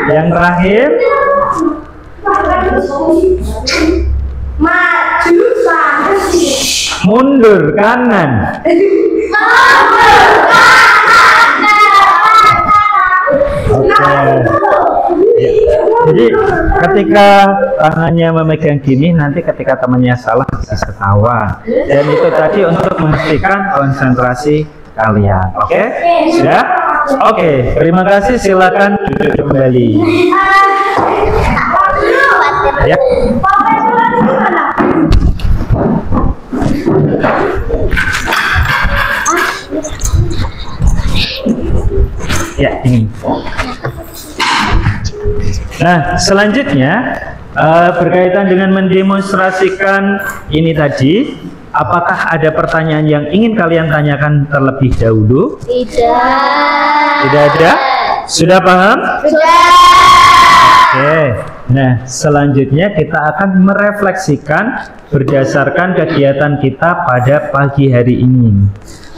Yang terakhir. Maju Mundur kanan. Oke. Jadi ketika tangannya memegang gini, nanti ketika temannya salah bisa ketawa. Dan itu tadi untuk memastikan konsentrasi kalian. Oke? Sudah? Oke, terima kasih. Silakan duduk kembali. Ya. Ya, ini. Nah, selanjutnya berkaitan dengan mendemonstrasikan ini tadi, apakah ada pertanyaan yang ingin kalian tanyakan terlebih dahulu? Tidak ada? Sudah paham? Sudah. Oke. Nah, selanjutnya kita akan merefleksikan berdasarkan kegiatan kita pada pagi hari ini.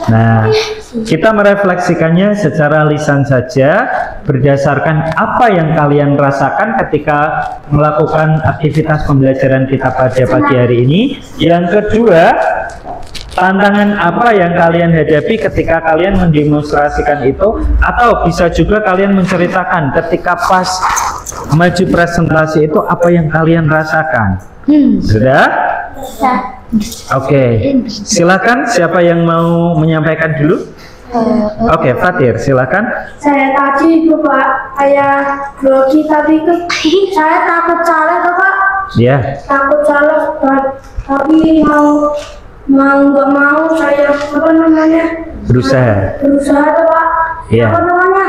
Nah, kita merefleksikannya secara lisan saja berdasarkan apa yang kalian rasakan ketika melakukan aktivitas pembelajaran kita pada pagi hari ini. Yang kedua, tantangan apa yang kalian hadapi ketika kalian mendemonstrasikan itu, atau bisa juga kalian menceritakan ketika pas maju presentasi itu apa yang kalian rasakan. Sudah? Oke, silakan siapa yang mau menyampaikan dulu? Oke, Fatir, silakan. Saya tadi itu Pak, kayak grogi tapi saya takut salah tuh Pak. Ya. Takut salah tapi nggak mau saya apa namanya? Berusaha tuh Pak. Iya. Apa namanya?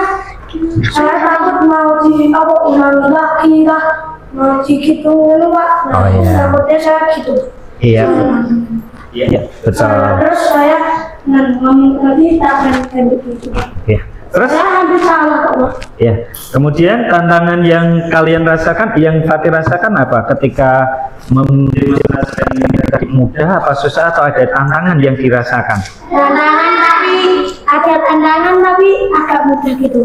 Saya takut mau ulangi lagi lah, mau gitu Pak. Oh, iya. Takutnya saya gitu. Iya. Iya, betul. Terus saya ngomong lagi tak akan begitu. Ya. Terus? Saya hampir salah kok Pak. Ya. Kemudian tantangan yang kalian rasakan, yang Fatir rasakan apa ketika mendemonstrasikan ini? Mudah apa susah atau ada tantangan yang dirasakan? Ada tantangan tapi agak mudah gitu.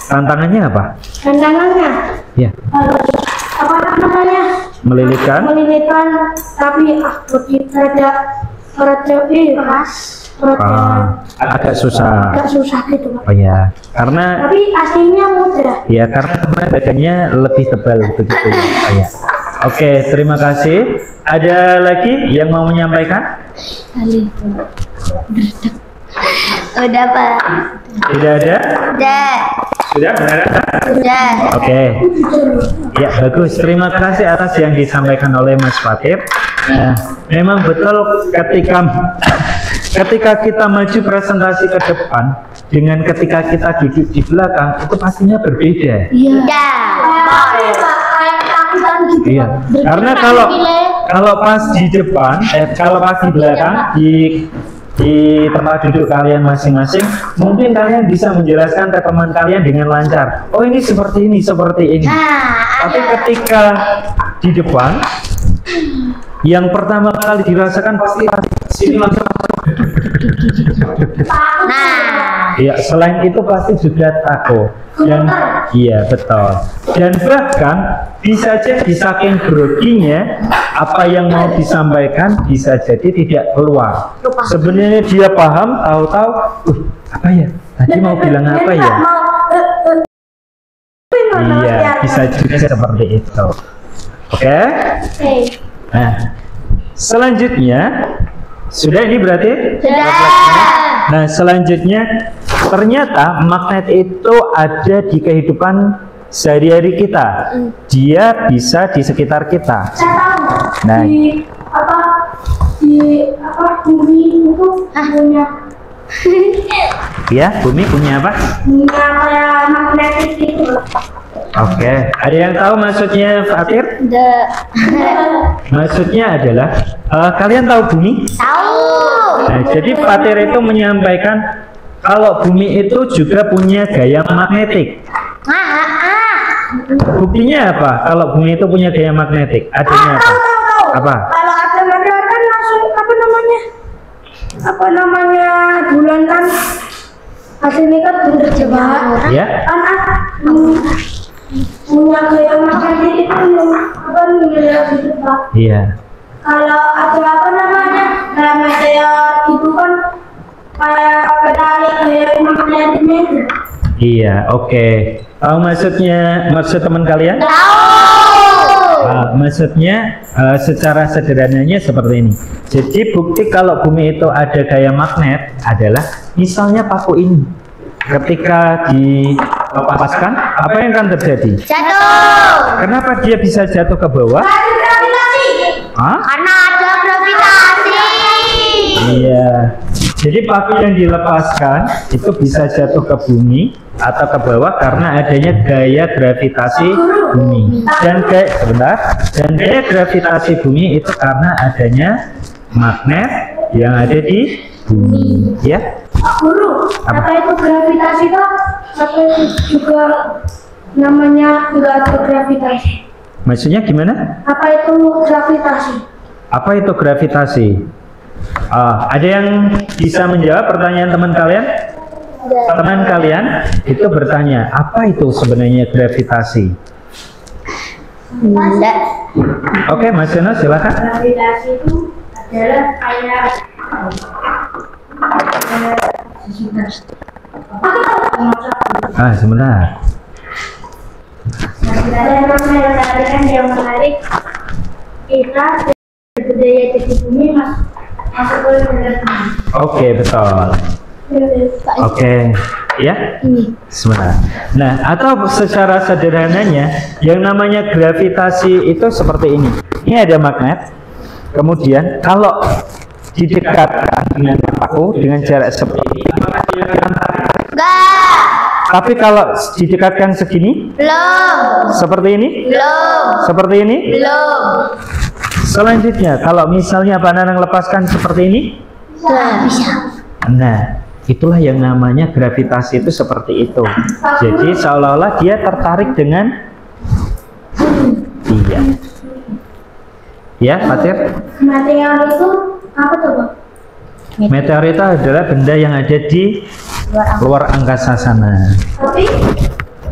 Tantangannya apa? Tantangannya Ya. apa namanya? Melilitkan? Melilitkan tapi begitu Agak susah. agak susah gitu Pak. Oh ya, karena Tapi aslinya mudah. ya karena badannya lebih tebal begitu. Oh ya. Oke, terima kasih. Ada lagi yang mau menyampaikan? Udah Pak. Tidak ada? Udah. Sudah benar? Udah. Oke. Ya, bagus. Terima kasih atas yang disampaikan oleh Mas Fatir. Nah, memang betul ketika kita maju presentasi ke depan dengan ketika kita duduk di belakang itu pastinya berbeda. Iya. Kayak takutan gitu. Iya. Karena kalau pas di depan, kalau pas di belakang di tempat duduk kalian masing-masing, mungkin kalian bisa menjelaskan ke teman kalian dengan lancar. Oh, ini seperti ini, seperti ini. Tapi ketika di depan, yang pertama kali dirasakan pasti sini langsung. Ya, selain itu pasti juga takut. Dan iya betul. Dan bahkan bisa jadi saking groginya apa yang mau disampaikan bisa jadi tidak keluar. Sebenarnya dia paham, tahu-tahu, apa ya? Tadi mau bilang apa ya? Iya, bisa juga seperti itu. Oke? Nah, selanjutnya sudah ini berarti? Sudah. Nah, selanjutnya ternyata magnet itu ada di kehidupan sehari-hari kita. Dia bisa di sekitar kita. Nah, di bumi itu punya ya, bumi punya apa? kayak magnetik gitu. Oke, ada yang tahu maksudnya Fatir? Maksudnya adalah kalian tahu bumi? Tahu. Nah, jadi Fatir itu menyampaikan kalau bumi itu juga punya gaya magnetik. Buktinya apa? Kalau bumi itu punya gaya magnetik, adanya apa? Apa? Kalau ada magnet kan langsung apa namanya bulan kan hasilnya kan berjebak. Ya? Kan punya gaya magnetik itu apa namanya berjebak. Iya. Kalau ada apa namanya meteor itu kan kayak petani gaya magnetiknya itu. Iya, oke. Tahu maksud teman kalian? Tahu. Maksudnya secara sederhananya seperti ini. Jadi bukti kalau bumi itu ada gaya magnet adalah misalnya paku ini. Ketika dilepaskan, apa yang akan terjadi? Jatuh. Kenapa dia bisa jatuh ke bawah? Hah? Karena ada gravitasi. Iya. Jadi paku yang dilepaskan itu bisa jatuh ke bumi atau ke bawah karena adanya gaya gravitasi bumi. Dan gaya gravitasi bumi itu karena adanya magnet yang ada di bumi, ya. Guru, apa itu gravitasi Pak? Apa juga namanya nggak ada gravitasi? Maksudnya gimana? Apa itu gravitasi? Apa itu gravitasi? Ada yang bisa menjawab pertanyaan teman kalian? Teman kalian itu bertanya, apa itu sebenarnya gravitasi? Enggak. Oke, Mas Yono silakan. Gravitasi itu adalah kayak Sebentar. yang menarik kita budaya di bumi masuk ke dalam. Oke, betul. Oke, ya. Sebentar. Nah, atau secara sederhananya, yang namanya gravitasi itu seperti ini. Ini ada magnet. Kemudian kalau didekatkan dengan paku dengan jarak seperti ini, apakah dia akan tarik? Enggak. Tapi kalau didekatkan segini, Belum. seperti ini, Belum. seperti ini. Belum. Selanjutnya, kalau misalnya Banana lepaskan seperti ini, Bisa. nah, itulah yang namanya gravitasi itu seperti itu. Jadi seolah-olah dia tertarik dengan iya. Ya, Fatir? Material itu apa tuh Pak? Meteor itu adalah benda yang ada di luar angkasa sana. Tapi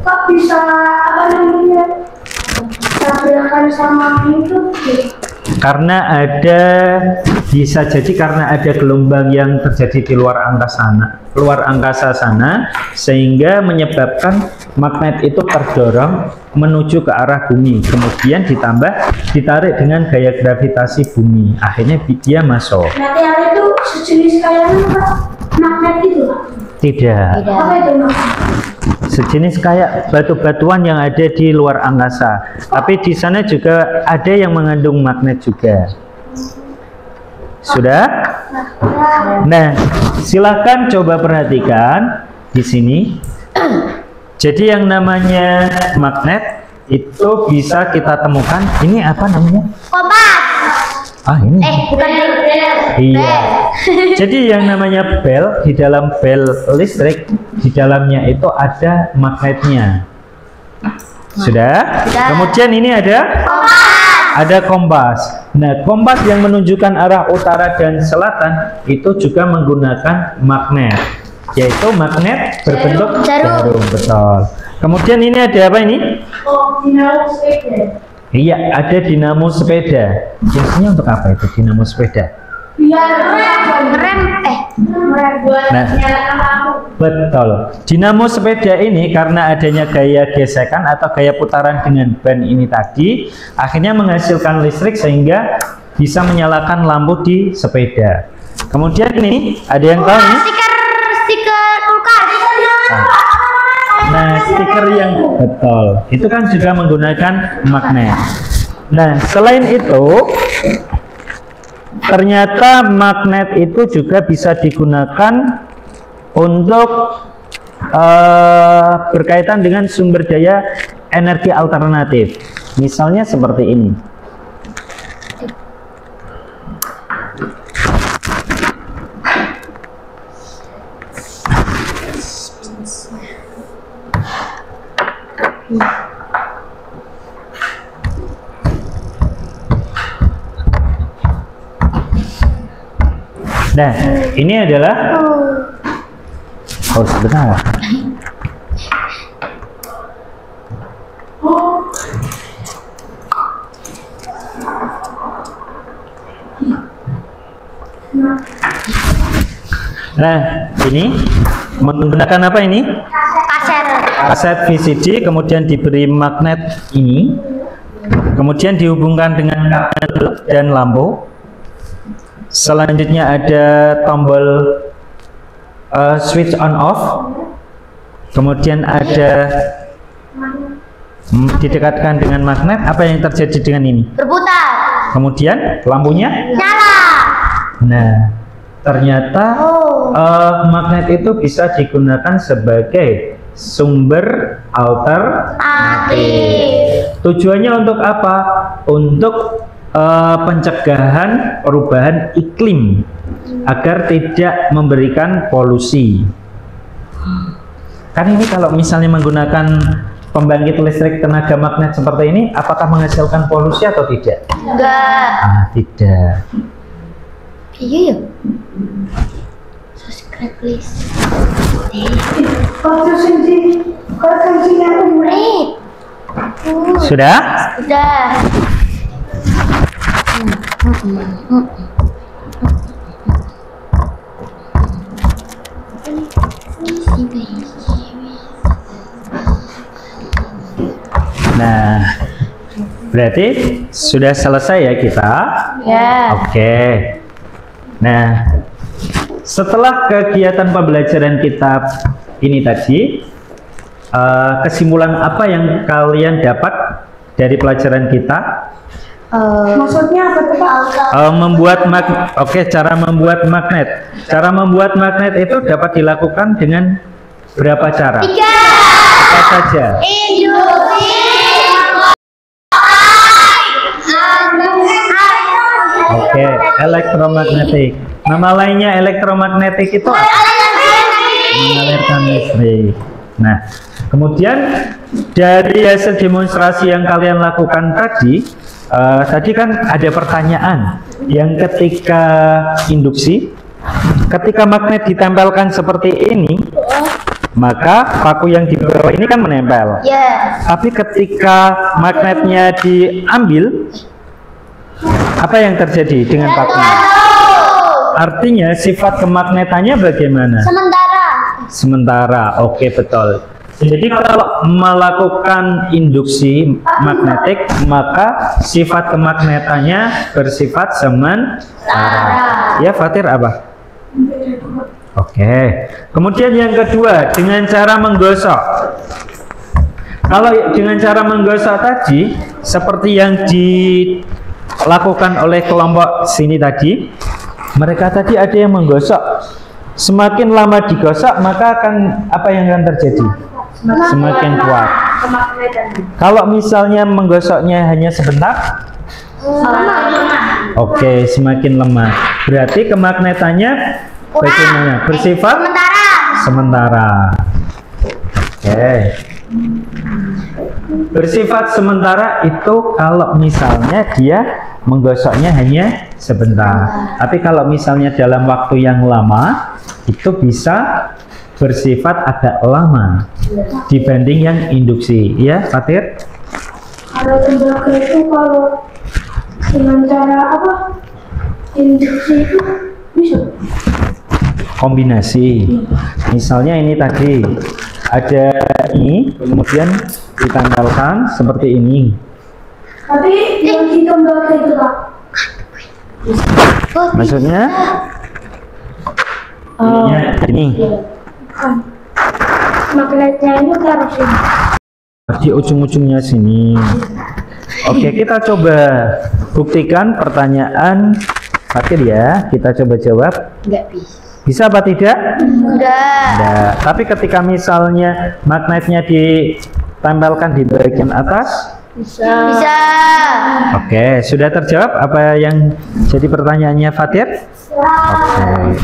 kok bisa apa namanya tabrakan sama itu? Karena bisa jadi karena ada gelombang yang terjadi di luar angkasa sana, sehingga menyebabkan magnet itu terdorong menuju ke arah bumi, kemudian ditarik dengan gaya gravitasi bumi, akhirnya dia masuk. Material itu sejenis kayak magnet itu? Tidak. Apa itu magnet? Sejenis kayak batu-batuan yang ada di luar angkasa, tapi di sana juga ada yang mengandung magnet juga. Sudah? Nah, silahkan coba perhatikan di sini. Jadi yang namanya magnet itu bisa kita temukan. Ini apa namanya? Kompas. Ini. Bukan Iya. Jadi yang namanya bel, di dalam bel listrik, di dalamnya itu ada magnetnya. Sudah? Kemudian ini ada kompas. Nah, kompas yang menunjukkan arah utara dan selatan itu juga menggunakan magnet, yaitu magnet berbentuk jarum. Betul. Kemudian ini ada apa ini? Dinamo sepeda. Iya, ada dinamo sepeda. Fungsinya untuk apa itu dinamo sepeda? Biar rem. buat Nah. menyalakan lampu. Betul. Dinamo sepeda ini karena adanya gaya gesekan atau gaya putaran dengan ban ini tadi, akhirnya menghasilkan listrik sehingga bisa menyalakan lampu di sepeda. Kemudian ini ada yang tahu nih? Stiker kulkas. Nah, stiker yang betul itu kan juga menggunakan magnet. Nah, selain itu ternyata magnet itu juga bisa digunakan untuk berkaitan dengan sumber daya energi alternatif. Misalnya seperti ini. Nah, ini adalah sebentar. Nah, ini menggunakan apa ini? Kaset. Kaset VCD, kemudian diberi magnet ini. Kemudian dihubungkan dengan kabel dan lampu. Selanjutnya ada tombol switch on off. Kemudian ada didekatkan dengan magnet. Apa yang terjadi dengan ini? Berputar. Kemudian lampunya Nyala. Nah, ternyata magnet itu bisa digunakan sebagai sumber alternatif. Tujuannya untuk apa? Untuk pencegahan perubahan iklim agar tidak memberikan polusi. Kan ini kalau misalnya menggunakan pembangkit listrik tenaga magnet seperti ini, apakah menghasilkan polusi atau tidak? Enggak. Ah, tidak. Iya ya. Subscribe please. Sudah? Udah. Nah, berarti sudah selesai ya kita? Ya. Oke. Nah, setelah kegiatan pembelajaran kita ini tadi, kesimpulan apa yang kalian dapat dari pelajaran kita? Maksudnya apa tuh Pak? Membuat magnet. Oke, cara membuat magnet. Cara membuat magnet itu dapat dilakukan dengan berapa cara? 3. Apa saja? Induksi. Oke, elektromagnetik. Nama lainnya elektromagnetik itu apa? Mengalirkan listrik. Nah, kemudian dari hasil demonstrasi yang kalian lakukan tadi, tadi kan ada pertanyaan yang ketika induksi, ketika magnet ditempelkan seperti ini, maka paku yang di bawah ini kan menempel. Ya. Tapi ketika magnetnya diambil, apa yang terjadi dengan pakunya? Artinya sifat kemagnetannya bagaimana? Sementara. Sementara, oke, betul. Jadi kalau melakukan induksi magnetik, maka sifat kemagnetannya bersifat sementara. Ya, Fatir apa? Oke. Kemudian yang kedua, dengan cara menggosok. Kalau dengan cara menggosok tadi, seperti yang dilakukan oleh kelompok sini tadi, mereka tadi ada yang menggosok. Semakin lama digosok, maka akan apa yang akan terjadi? Semakin kuat. Kalau misalnya menggosoknya hanya sebentar, oke, semakin lemah. Berarti kemagnetannya bagaimana? Bersifat sementara. Oke. Bersifat sementara itu kalau misalnya dia menggosoknya hanya sebentar. Tapi kalau misalnya dalam waktu yang lama, itu bisa bersifat agak lama dibanding yang induksi. Ya, Fatir? Kalau tembaga itu kalau dengan cara apa? Induksi itu bisa. Kombinasi. Misalnya ini tadi ada ini, kemudian ditempelkan seperti ini. Tapi yang di tembaga itu Pak. Maksudnya ini Magnetnya ini taruh sini. di ujung-ujungnya sini. Oke, kita coba buktikan pertanyaan Fatir ya. Kita coba jawab. Enggak bisa. Bisa apa tidak? Enggak. Tidak. Tapi ketika misalnya magnetnya ditempelkan di bagian atas, Bisa. oke, sudah terjawab apa yang jadi pertanyaannya Fatir? Oke.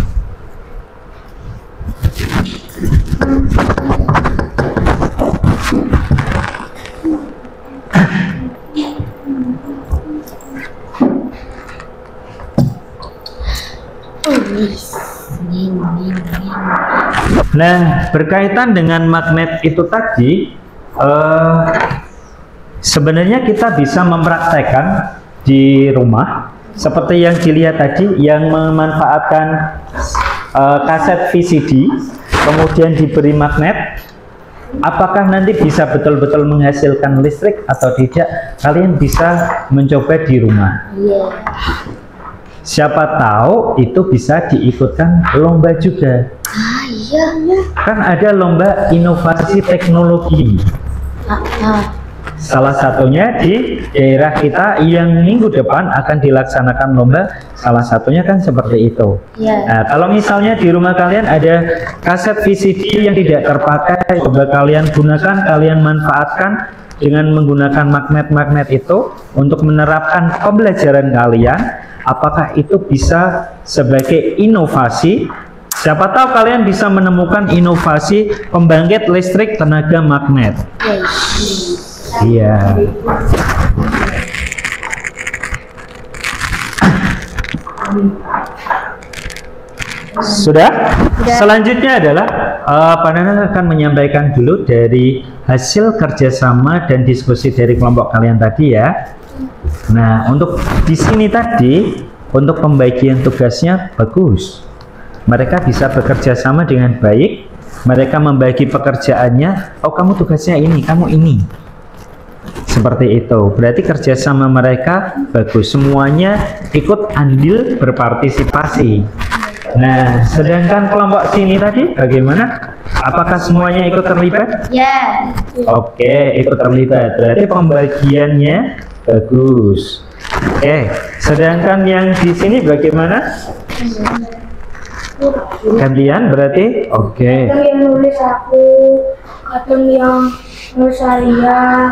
Nah, berkaitan dengan magnet itu tadi, sebenarnya kita bisa mempraktekkan di rumah seperti yang dilihat tadi, yang memanfaatkan kaset VCD, kemudian diberi magnet. apakah nanti bisa betul-betul menghasilkan listrik atau tidak, kalian bisa mencoba di rumah. Siapa tahu itu bisa diikutkan lomba juga. Kan ada lomba inovasi teknologi. Salah satunya di daerah kita yang minggu depan akan dilaksanakan lomba, salah satunya kan seperti itu. Nah, kalau misalnya di rumah kalian ada kaset VCD yang tidak terpakai, coba kalian gunakan, kalian manfaatkan dengan menggunakan magnet-magnet itu untuk menerapkan pembelajaran kalian. Apakah itu bisa sebagai inovasi? Siapa tahu kalian bisa menemukan inovasi pembangkit listrik tenaga magnet. Iya. Sudah? Selanjutnya adalah Pak Nana akan menyampaikan dulu dari hasil kerjasama dan diskusi dari kelompok kalian tadi ya. Nah, untuk di sini tadi untuk pembagian tugasnya bagus. Mereka bisa bekerja sama dengan baik. Mereka membagi pekerjaannya. Oh, kamu tugasnya ini, kamu ini. Seperti itu. Berarti kerjasama mereka bagus. Semuanya ikut andil berpartisipasi. Nah, sedangkan kelompok sini tadi bagaimana? Apakah semuanya ikut terlibat? Ya. Oke, ikut terlibat. Berarti pembagiannya bagus. Oke, sedangkan yang di sini bagaimana? Gantian berarti? Oke. Kadang yang nulis aku, kadang yang nulis saya.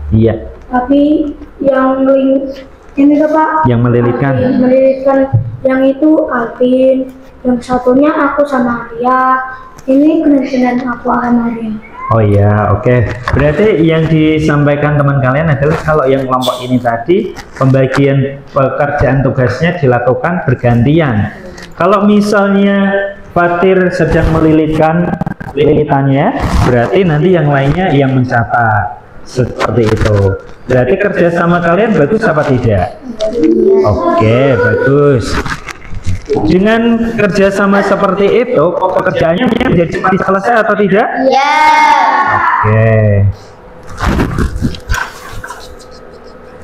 Iya. Tapi yang ini tuh Pak. Yang melilitkan. Melilitkan yang itu Alvin, yang satunya aku sama Arya. Ini kemungkinan aku akan Arya. Oh iya, oke. Berarti yang disampaikan teman kalian adalah kalau yang kelompok ini tadi pembagian pekerjaan tugasnya dilakukan bergantian. Kalau misalnya Fatir sedang melilitkan lilitannya, berarti nanti yang lainnya yang mencatat. Seperti itu. Berarti kerjasama kalian bagus apa tidak? Oke, bagus. Dengan kerjasama seperti itu, pekerjaannya menjadi cepat selesai atau tidak? Ya. Oke.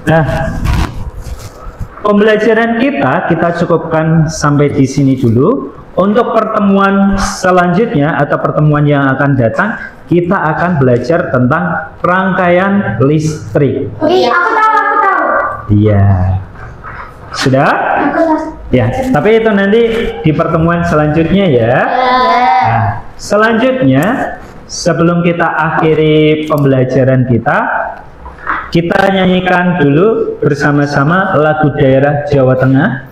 Nah, pembelajaran kita cukupkan sampai di sini dulu. Untuk pertemuan selanjutnya atau pertemuan yang akan datang, kita akan belajar tentang rangkaian listrik. Aku tahu. Iya. Sudah? Ya, tapi itu nanti di pertemuan selanjutnya ya. Nah, selanjutnya sebelum kita akhiri pembelajaran kita nyanyikan dulu bersama-sama lagu daerah Jawa Tengah,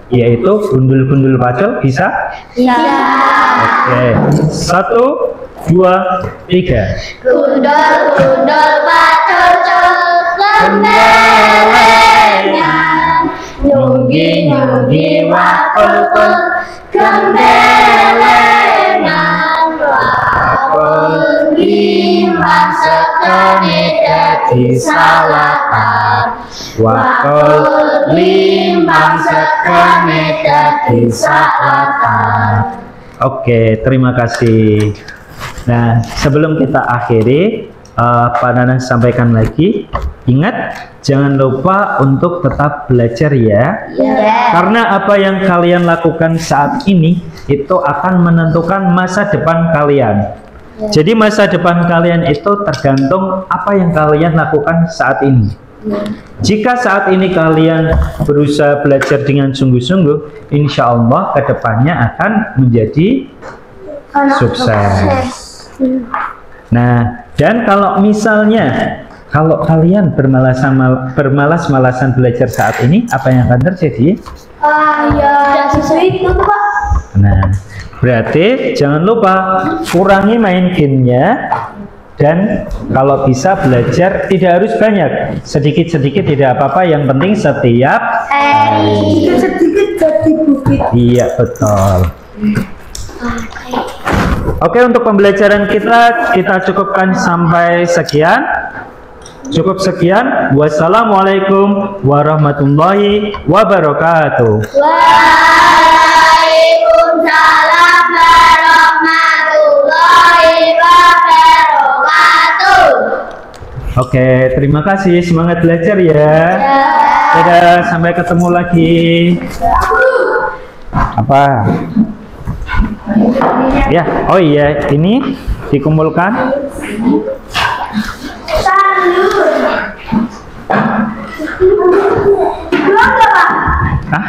yaitu Gundul-Gundul Pacul. Bisa? Ya. Oke, 1, 2, 3. Gundul-gundul pacul-cul gembelengan, nyunggi-nyunggi wakul-kul gembelengan, wakul limbang sekene dadi salatan, wakul limbang sekene dadi salatan. Oke, terima kasih. Nah, sebelum kita akhiri, Pak Nanang sampaikan lagi, ingat jangan lupa untuk tetap belajar ya. Karena apa yang kalian lakukan saat ini itu akan menentukan masa depan kalian. Jadi masa depan kalian itu tergantung apa yang kalian lakukan saat ini. Jika saat ini kalian berusaha belajar dengan sungguh-sungguh, insya Allah kedepannya akan menjadi sukses. Nah, dan kalau misalnya kalau kalian bermalas-malasan belajar saat ini, apa yang akan terjadi? Ya sesuai itu Pak. Nah, berarti jangan lupa kurangi main gamenya. Dan kalau bisa belajar tidak harus banyak, sedikit-sedikit tidak apa-apa, yang penting setiap hari. Sedikit jadi bukit. Iya, betul. Oke, untuk pembelajaran kita cukupkan sampai sekian. Cukup sekian. Wassalamualaikum warahmatullahi wabarakatuh. Waalaikumsalam warahmatullahi wabarakatuh. Oke, terima kasih. Semangat belajar ya. Dadah, sampai ketemu lagi. Apa? Ya, oh iya, ini dikumpulkan. Dua, Pak. Hah?